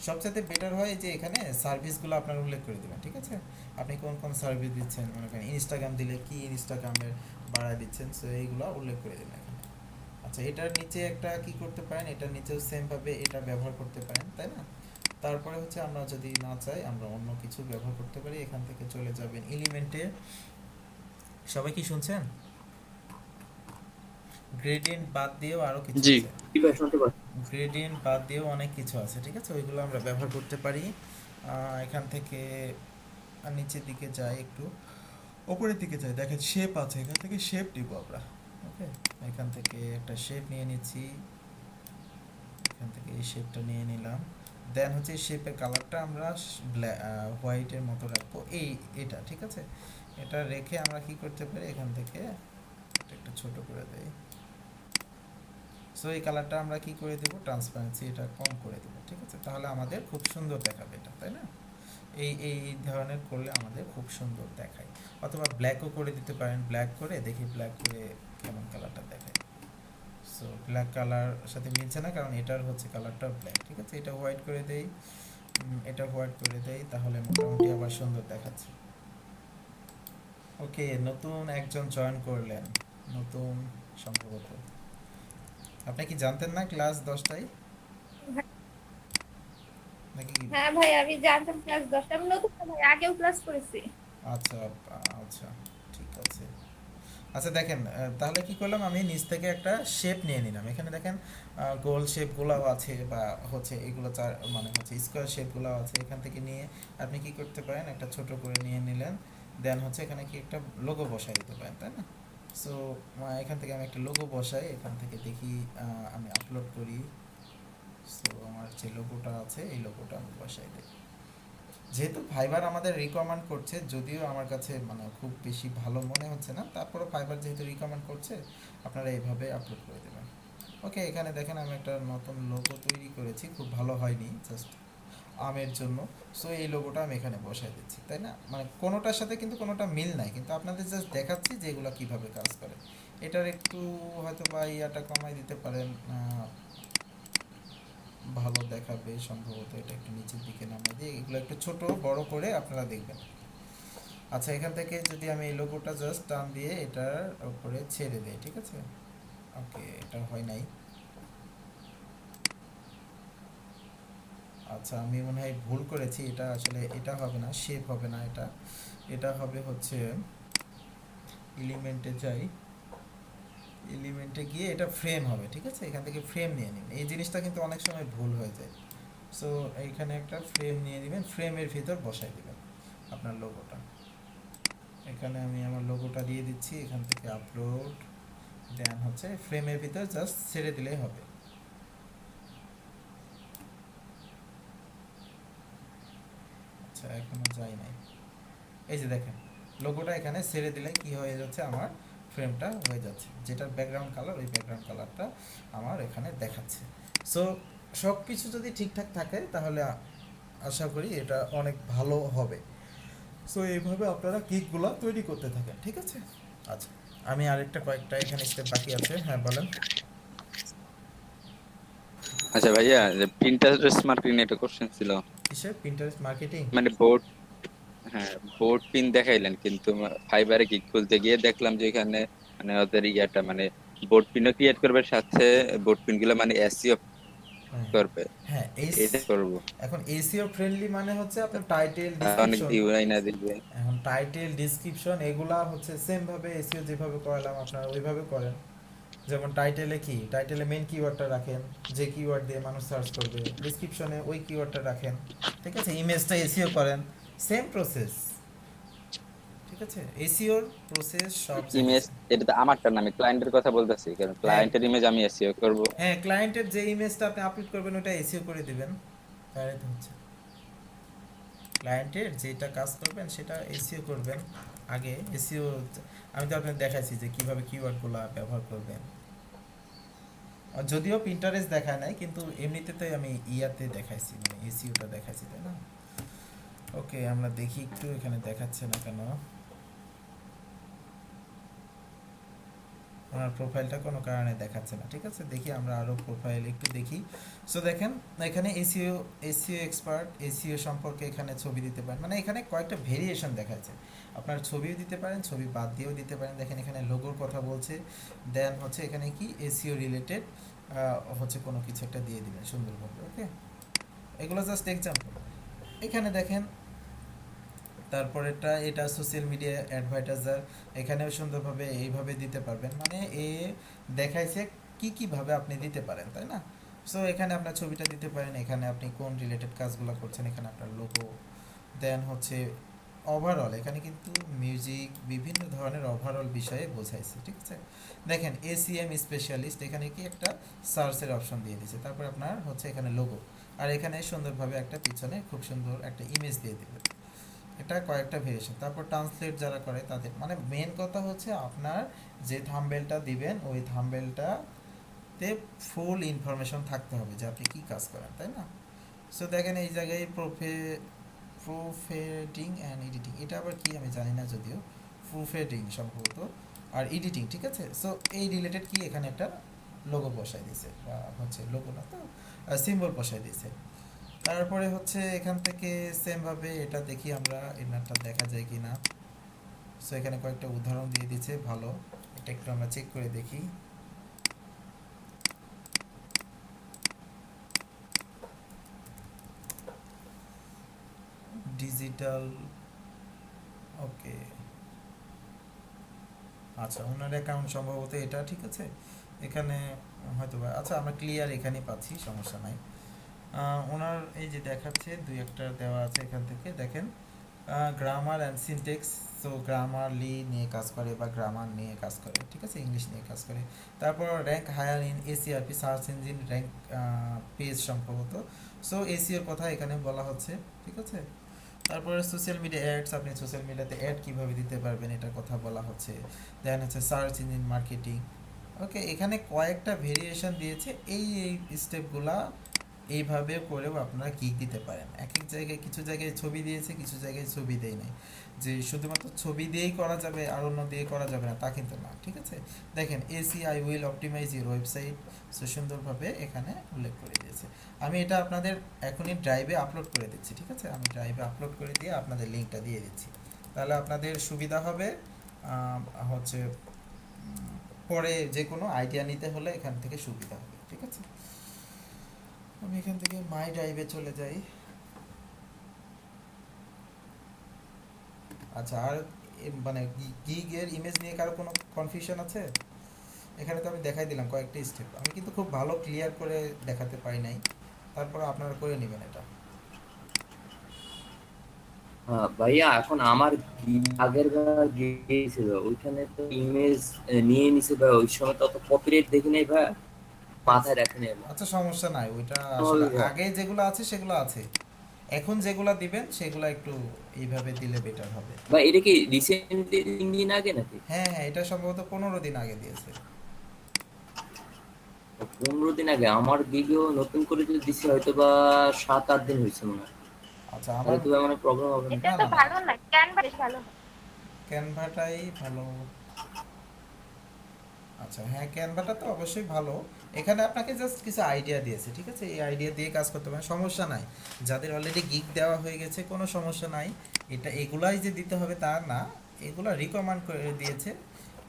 সবচেয়ে বেটার হয় যে এখানে সার্ভিসগুলো আপনার উল্লেখ করে দেবেন, ঠিক আছে? আপনি কোন কোন সার্ভিস দিচ্ছেন, মনে করেন ইনস্টাগ্রাম দিলে কি ইনস্টাগ্রামের বাড়ায় দিচ্ছেন, সো এইগুলো উল্লেখ করে দেবেন এখানে। আচ্ছা এটার নিচে একটা কি করতে পারেন, এটার নিচেও সেমভাবে এটা ব্যবহার করতে পারেন, তাই না? তারপরে হচ্ছে আমরা যদি না চাই আমরা অন্য কিছু ব্যবহার করতে পারি, এখান থেকে চলে যাবেন এলিমেন্টে। সবাই কি শুনছেন? গ্রেডিয়েন্ট বাদ দিয়েও আরও কিছু জি আছে, কি ভাই শুনতে পাচ্ছি। গ্রেডিয়েন্ট বাদ দিয়েও অনেক কিছু আছে, ঠিক আছে? ওইগুলো আমরা ব্যবহার করতে পারি। এখান থেকে নিচের দিকে যাই, একটু ওপরের দিকে যাই, দেখেন শেপ আছে, এখান থেকে শেপ নিব আমরা। ওকে এখান থেকে একটা শেপ নিয়ে নিচ্ছি, এখান থেকে এই শেপটা নিয়ে নিলাম। দেন হচ্ছে এই শেপের কালারটা আমরা হোয়াইটের মতো রাখবো, এটা ঠিক আছে? এটা রেখে আমরা কি করতে পারি, এখান থেকে এটা একটু ছোট করে দেই। সো এই কালারটা আমরা কি করে দেবো, ট্রান্সপারেন্সি এটা কম করে দেবো, ঠিক আছে? তাহলে আমাদের খুব সুন্দর দেখাবে এটা, তাই না? এই ধরনের করলে আমাদের খুব সুন্দর দেখায়। অথবা ব্ল্যাকও করে দিতে পারেন, ব্ল্যাক করে দেখি, ব্ল্যাক করে কেমন কালারটা দেখায়। সো ব্ল্যাক কালার সাথে মিলছে না, কারণ এটার হচ্ছে কালারটা ব্ল্যাক, ঠিক আছে? এটা হোয়াইট করে দেই, এটা হোয়াইট করে দেই, তাহলে মোটামুটি আবার সুন্দর দেখাচ্ছে। ওকে নতুন একজন জয়েন করলেন, নতুন সম্ভবত। আপনি কি জানতেন না ক্লাস 10টায় নাকি? হ্যাঁ ভাই আমি জানতাম ক্লাস 10টা, আমি নতুন না ভাই, আগেও ক্লাস করেছি। আচ্ছা আচ্ছা ঠিক আছে। আচ্ছা দেখেন তাহলে কি করলাম, আমি নিচ থেকে একটা শেপ নিয়ে নিলাম। এখানে দেখেন গোল শেপগুলোও আছে, বা হচ্ছে এগুলো মানে হচ্ছে স্কোয়ার শেপগুলোও আছে। এখান থেকে নিয়ে আপনি কি করতে পারেন, একটা ছোট করে নিয়ে নিলেন, দেন হচ্ছে এখানে কি একটা লোগো বসাই দিতে পারেন, তাই না? সো এখান থেকে আমি একটা লোগো বসাই, এখান থেকে দেখি আমি আপলোড করি। সো আমার যে লোগোটা আছে এই লোগোটা আমি বসাই দিই। যেহেতু ফাইবার আমাদের রিকমেন্ড করছে, যদিও আমার কাছে মানে খুব বেশি ভালো মনে হচ্ছে না, তারপরে ফাইবার যেহেতু রিকমেন্ড করছে আপনারা এইভাবে আপলোড করে দেবেন। ওকে এখানে দেখেন আমি একটা নতুন লোগো তৈরি করেছি, খুব ভালো হয়নি, জাস্ট আমের জন্য। সো এই লোগোটা আমি এখানে বসাই দিচ্ছি, তাই না? মানে কোনোটার সাথে কিন্তু কোনোটা মিল নাই, কিন্তু আপনাদের জাস্ট দেখাচ্ছি যে এগুলো কীভাবে কাজ করে। এটার একটু হয়তো বা ইয়াটা কমাই দিতে পারেন, ভালো দেখাবে সম্ভবত। এটা একটু নিচের দিকে নামিয়ে দিয়ে এগুলো একটু ছোট বড় করে আপনারা দেখবেন। আচ্ছা এখান থেকে যদি আমি এই লোগোটা জাস্ট টান দিয়ে এটার উপরে ছেড়ে দিই, ঠিক আছে? ওকে এটা হয় নাই, আচ্ছা আমি মনে হয় ভুল করেছি, এটা আসলে এটা হবে না, শেপ হবে না, এটা এটা হবে হচ্ছে এলিমেন্টে যাই, এলিমেন্টে গিয়ে এটা ফ্রেম হবে, ঠিক আছে? এখান থেকে ফ্রেম নিয়ে নিন, এই জিনিসটা কিন্তু অনেক সময় ভুল হয়ে যায়। সো এইখানে একটা ফ্রেম নিয়ে নেবেন, ফ্রেমের ভিতর বসাই দিবেন আপনার লোগোটা। এখানে আমি আমার লোগোটা দিয়ে দিচ্ছি, এখান থেকে আপলোড, দেন হচ্ছে ফ্রেমের ভিতর জাস্ট ছেড়ে দিলেই হবে। আচ্ছা এখনো যাই নাই, এই যে দেখেন লোগোটা এখানে ছেড়ে দিলে কি হয়ে যাচ্ছে, আমার ফ্রেমটা হয়ে যাচ্ছে, যেটার ব্যাকগ্রাউন্ড কালার ওই ব্যাকগ্রাউন্ড কালারটা আমার এখানে দেখাচ্ছে। সো সব কিছু যদি ঠিকঠাক থাকে তাহলে আশা করি এটা অনেক ভালো হবে। সো এইভাবে আপনারা কিকগুলো তৈরি করতে থাকেন, ঠিক আছে? আচ্ছা আমি আরেকটা কয়েকটা এখানে স্টেপ বাকি আছে, হ্যাঁ বলেন। আচ্ছা ভাইয়া, যে প্রিন্টারেস্ট মার্কেটিং একটা কোশ্চেন ছিল, কিসের পিন্টারেস্ট মার্কেটিং? মানে বোর্ড, হ্যাঁ বোর্ড পিন দেখাইলেন, কিন্তু ফাইবারে কি খুলতে গিয়ে দেখলাম যে এখানে মানে ওদের ইয়াটা মানে বোর্ড পিনও ক্রিয়েট করবে, সাথে বোর্ড পিন গুলো মানে এসইও হ্যাঁ করবে, হ্যাঁ এটা করব এখন এসইও ফ্রেন্ডলি মানে হচ্ছে আপনার টাইটেল অনেক ডিসক্রিপশন, ইউআই না দিবে। এখন টাইটেল ডিসক্রিপশন এগুলা হচ্ছে সেম ভাবে এসইও যেভাবে করালাম আপনারা ওইভাবে করেন। যেমন টাইটেলে কি, টাইটেলে মেন কিওয়ার্ডটা রাখেন, যে কিওয়ার্ড দিয়ে মানুষ সার্চ করবে, ডিসক্রিপশনে ওই কিওয়ার্ডটা রাখেন, ঠিক আছে? ইমেজটা এসইও করেন, সেম প্রসেস, ঠিক আছে? এসইওর প্রসেস সব ইমেজ, এটা তো আমারটা না, আমি ক্লায়েন্টের কথা বলতেছি, কারণ ক্লায়েন্টের ইমেজ আমি এসইও করব। হ্যাঁ ক্লায়েন্টের যে ইমেজটা আপনি আপলোড করবেন ওটা এসইও করে দিবেন, তাহলে তো হচ্ছে ক্লায়েন্টের যেটা কাজ করবেন সেটা এসইও করবেন আগে। এসইও আমি তো আপনাকে দেখাইছি যে কিভাবে কিওয়ার্ডগুলো ব্যবহার করবেন, আর যদিও পিন্টারেস্ট দেখায় নাই কিন্তু এমনিতে তো আমি ইয়াতে দেখাইছি, মানে এসইওটা দেখাইছি, তাই না? ওকে আমরা দেখি একটু এখানে দেখাচ্ছে না কেন, আমার প্রোফাইলটা কোনো কারণে দেখাচ্ছে না, ঠিক আছে? দেখি আমরা আরও প্রোফাইল একটু দেখি। সো দেখেন এখানে এসইও, এসইও এক্সপার্ট, এসইও সম্পর্কে এখানে ছবি দিতে পারেন, মানে এখানে কয়েকটা ভেরিয়েশন দেখাচ্ছে, আপনার ছবিও দিতে পারেন, ছবি বাদ দিয়েও দিতে পারেন। দেখেন এখানে লোগোর কথা বলছে, দেন হচ্ছে এখানে কি এসইও রিলেটেড হচ্ছে কোনো কিছু একটা দিয়ে দিবেন সুন্দরভাবে, ওকে? এগুলো জাস্ট এক্সাম্পল। এখানে দেখেন তারপরেরটা, এটা সোশ্যাল মিডিয়া অ্যাডভার্টাইজার, এখানেও সুন্দরভাবে এইভাবে দিতে পারবেন, মানে এ দেখাইছে কি কিভাবে আপনি দিতে পারেন, তাই না? সো এখানে আপনার ছবিটা দিতে পারেন, এখানে আপনি কোন রিলেটেড কাজগুলো করছেন, এখানে আপনার লোগো, দেন হচ্ছে ওভারঅল, এখানে কিন্তু মিউজিক বিভিন্ন ধরনের ওভারঅল বিষয়ে বোঝাইছে, ঠিক আছে? দেখেন এসিএম স্পেশালিস্ট, এখানে কি একটা সার্চের অপশন দিয়ে দিয়েছে, তারপর আপনার হচ্ছে এখানে লোগো, আর এখানে সুন্দরভাবে একটা পিছনে খুব সুন্দর একটা ইমেজ দিয়ে দিবেন। এটা কয়েকটা ভেরিয়েশন। তারপর ট্রান্সলেট যারা করে তাদের, মানে মেন কথা হচ্ছে আপনার যে থাম্বনেলটা দিবেন ওই থাম্বনেলটাতে ফুল ইনফরমেশন থাকতে হবে যে আপনি কী কাজ করেন, তাই না? সো দেখেন এই জায়গায় প্রুফেডিং অ্যান্ড এডিটিং, এটা আবার কি আমি জানি না, যদিও প্রুফেডিং সম্ভবত, আর এডিটিং, ঠিক আছে? সো এই রিলেটেড কি এখানে একটা লোগো বসাই দিয়েছে, বা হচ্ছে লোগো না তো সিম্বল বসাই দিয়েছে। তারপরে হচ্ছে এখান থেকে সেমভাবে এটা দেখি আমরা ইনারটা দেখা যায় কি না। সো এখানে কয়েকটা উদাহরণ দিয়ে দিয়েছে, ভালো, এটা একটু আমরা চেক করে দেখি। ডিজিটাল, ওকে আচ্ছা ওনার অ্যাকাউন্ট সম্ভবত এটা, ঠিক আছে? এখানে হয়তো বা, আচ্ছা আমরা ক্লিয়ার এখানেই পাচ্ছি, সমস্যা নাই। ওনার এই যে দেখাচ্ছে দুই একটা দেওয়া আছে, এখান থেকে দেখেন grammar and syntax, so Grammarly নিয়ে কাজ করে বা গ্রামার নিয়ে কাজ করে, ঠিক আছে? ইংলিশ নিয়ে কাজ করে। তারপর rank higher in SERP, search engine rank page সম্ভবত। সো এসিওর কথা এখানে বলা হচ্ছে, ঠিক আছে? তারপরে সোশ্যাল মিডিয়া অ্যাডস, আপনি সোশ্যাল মিডিয়াতে অ্যাড কীভাবে দিতে পারবেন এটার কথা বলা হচ্ছে। দেন হচ্ছে সার্চ ইঞ্জিন মার্কেটিং, ওকে? এখানে কয়েকটা ভেরিয়েশন দিয়েছে, এই স্টেপগুলা এইভাবে করেও আপনারা কিক দিতে পারেন। এক এক জায়গায়, কিছু জায়গায় ছবি দিয়েছে, কিছু জায়গায় ছবি দেয় নাই, যে শুধুমাত্র ছবি দিয়েই করা যাবে আর অন্য দিয়ে করা যাবে না তা কিন্তু না, ঠিক আছে? দেখেন ACI will optimize your website, so সুন্দরভাবে এখানে উল্লেখ করে দিয়েছে। আমি এটা আপনাদের এখনই ড্রাইভে আপলোড করে দিচ্ছি, ঠিক আছে? আমি ড্রাইভে আপলোড করে দিয়ে আপনাদের লিঙ্কটা দিয়ে দিচ্ছি, তাহলে আপনাদের সুবিধা হবে। হচ্ছে পরে যে কোনো আইডিয়া নিতে হলে এখান থেকে সুবিধা হবে, ঠিক আছে? আমি এখান থেকে মাই ড্রাইভে চলে যাই। আচ্ছা, আর মানে গিগের ইমেজ নিয়ে কারো কোনো কনফিউশন আছে? এখানে তো আমি দেখাই দিলাম কয়েকটা স্টেপ, আমি কিন্তু খুব ভালো ক্লিয়ার করে দেখাতে পারি নাই, তারপর আপনারা করে নেবেন এটা। ভাইয়া এখন আমার আগের বার গিয়েছিল ওইখানে তো ইমেজ নিয়ে নিছে ভাই, ওই সময় তো অত কপিরাইট দেখি নাই ভাই, মাথায় রাখি নাই আমি। আচ্ছা, সমস্যা নাই, ওইটা আসলে হবে ভাই। আগে যেগুলো আছে সেগুলো আছে, এখন যেগুলো দিবেন সেগুলো একটু এইভাবে দিলে বেটার হবে। ভাই এটা কি রিসেন্টলি 3 দিন আগে নাকি? হ্যাঁ হ্যাঁ, এটা সম্ভবত 15 দিন আগে দিয়েছে। 15 দিন আগে আমার গিগেও নতুন করে যদি দিছে হয়তো বা 7-8 দিন হয়েছে মনে হয়। আচ্ছা, তাহলে আমার তো ভাই মানে প্রবলেম হবে না। এটা না তো না না, ভালো না, ক্যানভা বেশ ভালো। ক্যানভাটাই ভালো। আচ্ছা হ্যাঁ, ক্যানভাটা তো অবশ্যই ভালো। এখানে আপনাকে জাস্ট কিছু আইডিয়া দিয়েছে, ঠিক আছে, এই আইডিয়া দিয়ে কাজ করতে পারেন, সমস্যা নাই। যাদের অলরেডি গিগ দেওয়া হয়ে গেছে কোনো সমস্যা নাই। এটা এগুলাই যে দিতে হবে তা না, এগুলা রিকমেন্ড করে দিয়েছে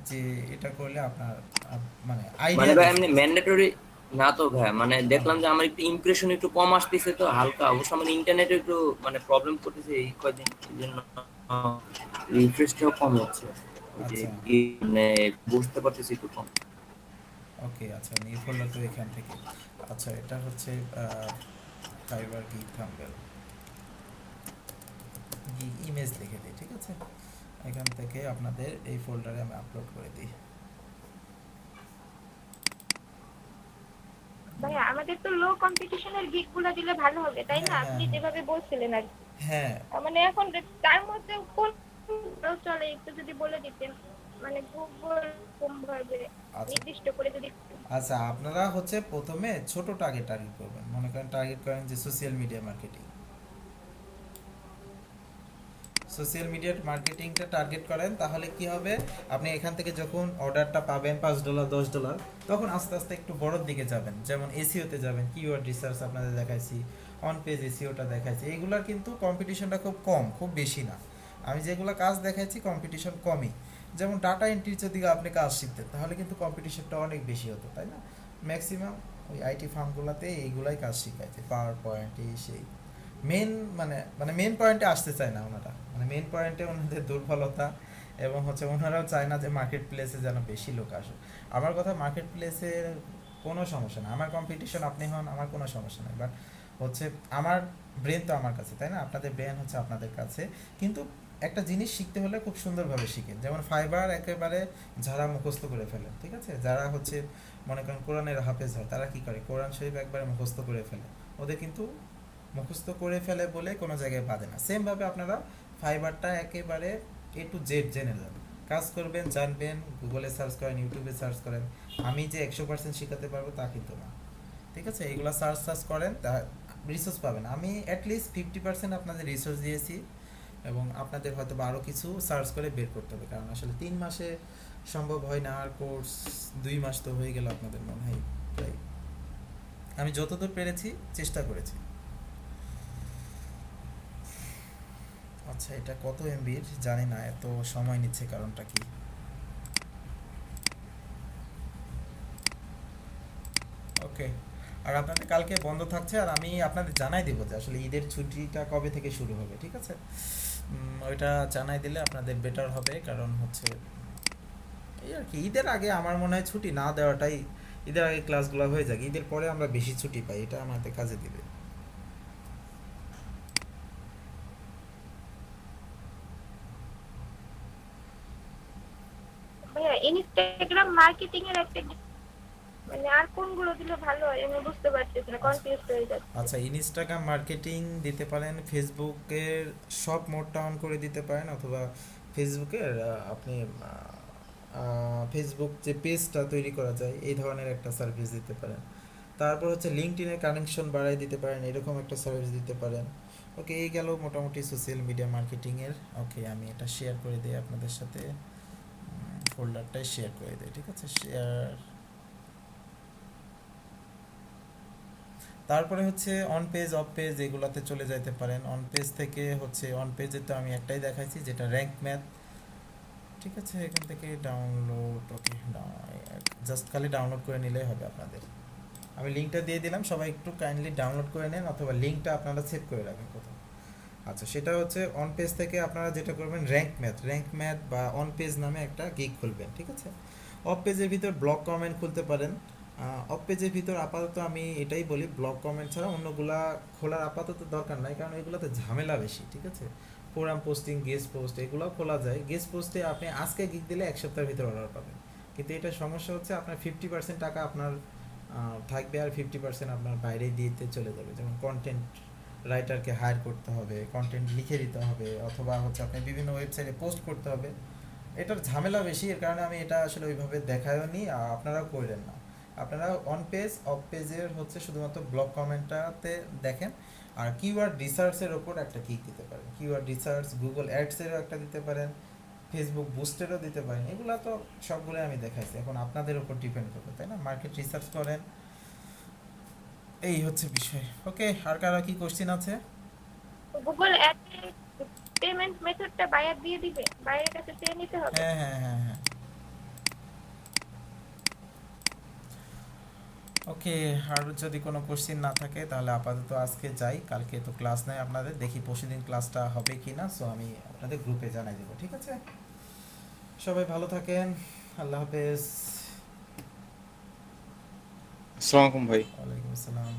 যে এটা করলে আপনার মানে মানে আইডিয়া ভাই দিয়েছে। এমনি ম্যান্ডেটরি না তো ভাই, মানে দেখলাম যে আমার একটু ইমপ্রেশন একটু কম আসতেছে তো হালকা, অবশ্য আমার ইন্টারনেটে একটু মানে প্রবলেম করতেছে এই কয়দিন, এই জন্য রিফ্রেশটাও কম হচ্ছে, ওই যে আচ্ছা মানে বুঝতে পারতেছি একটু কম। ওকে, আচ্ছা নিয়ে ফেললো তো এখান থেকে। আচ্ছা, এটা হচ্ছে fibre gig thumbnail, gig image লিখে দিই, ঠিক আছে। এখান থেকে আপনাদের এই ফোল্ডারে আমি আপলোড করে দিই। ভাই আমাদের তো লো কম্পিটিশনের গিগ গুলো দিলে ভালো হবে, তাই না? হ্যাঁ হ্যাঁ আপনি যেভাবে বলছিলেন আর কি। হ্যাঁ। মানে এখন তার মধ্যে কোন চলে একটু যদি বলে দিতেন, মানে গুগল কোন ভাবে আচ্ছা নির্দিষ্ট করে যদি। আচ্ছা, আপনারা হচ্ছে প্রথমে ছোট টার্গেট করবেন, মনে করেন টার্গেট করেন যে social media marketing, social media মার্কেটিংটা টার্গেট করেন, তাহলে কি হবে, আপনি এখান থেকে যখন অর্ডারটা পাবেন $5 $10, তখন আস্তে আস্তে একটু বড়র দিকে যাবেন, যেমন এসইওতে যাবেন, কিওয়ার্ড রিসার্চ আপনাদের দেখাইছি, অন পেজ এসইওটা দেখাইছি, এইগুলোর কিন্তু কম্পিটিশনটা খুব কম, খুব বেশি না। আমি যেগুলো কাজ দেখাইছি কম্পিটিশন কমই। যেমন ডাটা এন্ট্রির যদি আপনি কাজ শিখতেন তাহলে কিন্তু কম্পিটিশনটা অনেক বেশি হতো, তাই না? ম্যাক্সিমাম ওই আইটি ফার্মগুলোতে এইগুলাই কাজ শিখাইছে, পাওয়ার পয়েন্ট এই সেই। মেন মানে মেন পয়েন্টে আসতে চায় না ওনারা, মানে মেন পয়েন্টে ওনাদের দুর্বলতা, এবং হচ্ছে ওনারাও চায় না যে মার্কেট প্লেসে যেন বেশি লোক আসে। আমার কথা, মার্কেট প্লেসে কোনো সমস্যা না, আমার কম্পিটিশন আপনি হন, আমার কোনো সমস্যা নেই, বাট হচ্ছে আমার ব্রেন তো আমার কাছে, তাই না? আপনাদের ব্রেন হচ্ছে আপনাদের কাছে। কিন্তু একটা জিনিস শিখতে হলে খুব সুন্দরভাবে শিখেন, যেমন ফাইবার একেবারে যারা মুখস্থ করে ফেলেন, ঠিক আছে, যারা হচ্ছে মনে করেন কোরআনের হাফেজ হয়, তারা কি করে, কোরআন শরীফ একবারে মুখস্থ করে ফেলে, ওদের কিন্তু মুখস্থ করে ফেলে বলে কোনো জায়গায় বাঁধে না। সেমভাবে আপনারা ফাইবারটা একেবারে A to Z জেনে যান, কাজ করবেন, জানবেন, গুগলে সার্চ করেন, ইউটিউবে সার্চ করেন। আমি যে 100% শেখাতে পারবো তা কিন্তু না, ঠিক আছে। এইগুলো সার্চ করেন, তা রিসোর্স পাবেন। আমি অ্যাটলিস্ট 50% আপনাদের রিসোর্স দিয়েছি, এবং আপনাদের হয়তো বা আরও কিছু সার্চ করে বের করতে হবে, কারণ আসলে 3 মাসে সম্ভব হয় না, আর কোর্স 2 মাস তো হয়ে গেল আপনাদের মনে হয় প্রায়। আমি যতদূর পেরেছি চেষ্টা করেছি। আচ্ছা, এটা কত এমবির জানি না, এত সময় নিচ্ছে কারণটা কি? ওকে, আর আপনাদের কালকে বন্ধ থাকছে, আর আমি আপনাদের জানাই দেবো যে আসলে ঈদের ছুটিটা কবে থেকে শুরু হবে, ঠিক আছে। ওইটা জানাই দিলে আপনাদের বেটার হবে, কারণ হচ্ছে এই আর কি, ঈদের আগে আমার মনে হয় ছুটি না দেওয়াটাই, ঈদের আগে ক্লাসগুলো হয়ে যাক, ঈদের পরে আমরা বেশি ছুটি পাই, এটা আমাদের কাজে দিবে। ভাইয়া ইনস্টাগ্রাম মার্কেটিং এর একটা মানে আর কোনগুলো দিলে ভালো হয় আমি বুঝতে পারতেছি না, কনফিউজ হয়ে যাচ্ছে। আচ্ছা, ইনস্টাগ্রাম মার্কেটিং দিতে পারেন, ফেসবুকের সব মোডটা অন করে দিতে পারেন, অথবা ফেসবুকের আপনি ফেসবুক যে পেজটা তৈরি করা যায় এই ধরনের একটা সার্ভিস দিতে পারেন। তারপর হচ্ছে লিঙ্কডইনের কানেকশন বাড়াই দিতে পারেন, এরকম একটা সার্ভিস দিতে পারেন। ওকে, এই গেল মোটামুটি সোশ্যাল মিডিয়া মার্কেটিংয়ের। ওকে, আমি এটা শেয়ার করে দিই আপনাদের সাথে, ফোল্ডারটাই শেয়ার করে দিই, ঠিক আছে, শেয়ার। তারপরে হচ্ছে অন পেজ অফ পেজ এগুলাতে চলে যাইতে পারেন। অন পেজ থেকে হচ্ছে অন পেজে তো আমি একটাই দেখাইছি যেটা র্যাঙ্ক ম্যাথ, ঠিক আছে। এখান থেকে ডাউনলোড, ওকে, জাস্ট খালি ডাউনলোড করে নিলেই হবে আপনাদের। আমি লিঙ্কটা দিয়ে দিলাম, সবাই একটু কাইন্ডলি ডাউনলোড করে নেন অথবা লিঙ্কটা আপনারা সেভ করে রাখেন কোথাও। আচ্ছা, সেটা হচ্ছে অন পেজ থেকে আপনারা যেটা করবেন র্যাঙ্ক ম্যাথ বা অন পেজ নামে একটা গিগ খুলবেন, ঠিক আছে। অফ পেজের ভিতর ব্লক কমেন্ট খুলতে পারেন। অফ পেজের ভিতর আপাতত আমি এটাই বলি, ব্লক কমেন্ট ছাড়া অন্যগুলা খোলার আপাতত দরকার নাই, কারণ এগুলোতে ঝামেলা বেশি, ঠিক আছে। ফোরাম পোস্টিং, গেস্ট পোস্ট এগুলোও খোলা যায়। গেস্ট পোস্টে আপনি আজকে গিগ দিলে 1 সপ্তাহের ভিতর অর্ডার পাবেন, কিন্তু এটা সমস্যা হচ্ছে আপনার 50% টাকা আপনার থাকবে আর 50% আপনার বাইরে দিতে চলে যাবে। যেমন কন্টেন্ট রাইটারকে হায়ার করতে হবে, কন্টেন্ট লিখে দিতে হবে, অথবা হচ্ছে আপনি বিভিন্ন ওয়েবসাইটে পোস্ট করতে হবে। এটার ঝামেলা বেশি, এর কারণে আমি এটা আসলে ওইভাবে দেখায়ও নি, আর আপনারাও করলেন না। আপনারা অন পেজ অফ পেজের হচ্ছে শুধুমাত্র ব্লগ কমেন্টটাতে দেখেন। আর কিওয়ার্ড রিসার্চের ওপর একটা ক্লিক দিতে পারেন, কিওয়ার্ড রিসার্চ গুগল অ্যাডসেরও একটা দিতে পারেন, ফেসবুক বুস্টেরও দিতে পারেন। এগুলো তো সবগুলো আমি দেখাইছি, এখন আপনাদের উপর ডিপেন্ড করবে, তাই না। মার্কেট রিসার্চ করেন, এই হচ্ছে বিষয়। ওকে, আর কারো কি কোশ্চেন আছে? গুগল অ্যাডে পেমেন্ট মেথডটা বায়ার দিয়ে দিবে, বাইরের কাছে চেয়ে নিতে হবে। হ্যাঁ হ্যাঁ হ্যাঁ হ্যাঁ, ওকে। আর যদি কোনো কোশ্চেন না থাকে তাহলে আপাতত আজকে যাই, কালকে তো ক্লাস নাই আপনাদের, দেখি পরশুদিন ক্লাসটা হবে কি না। সো আমি আপনাদের গ্রুপে জানাই দেবো, ঠিক আছে। সবাই ভালো থাকেন, আল্লাহ হাফেজ। আসসালামু আলাইকুম ভাই। ওয়ালাইকুম আসসালাম।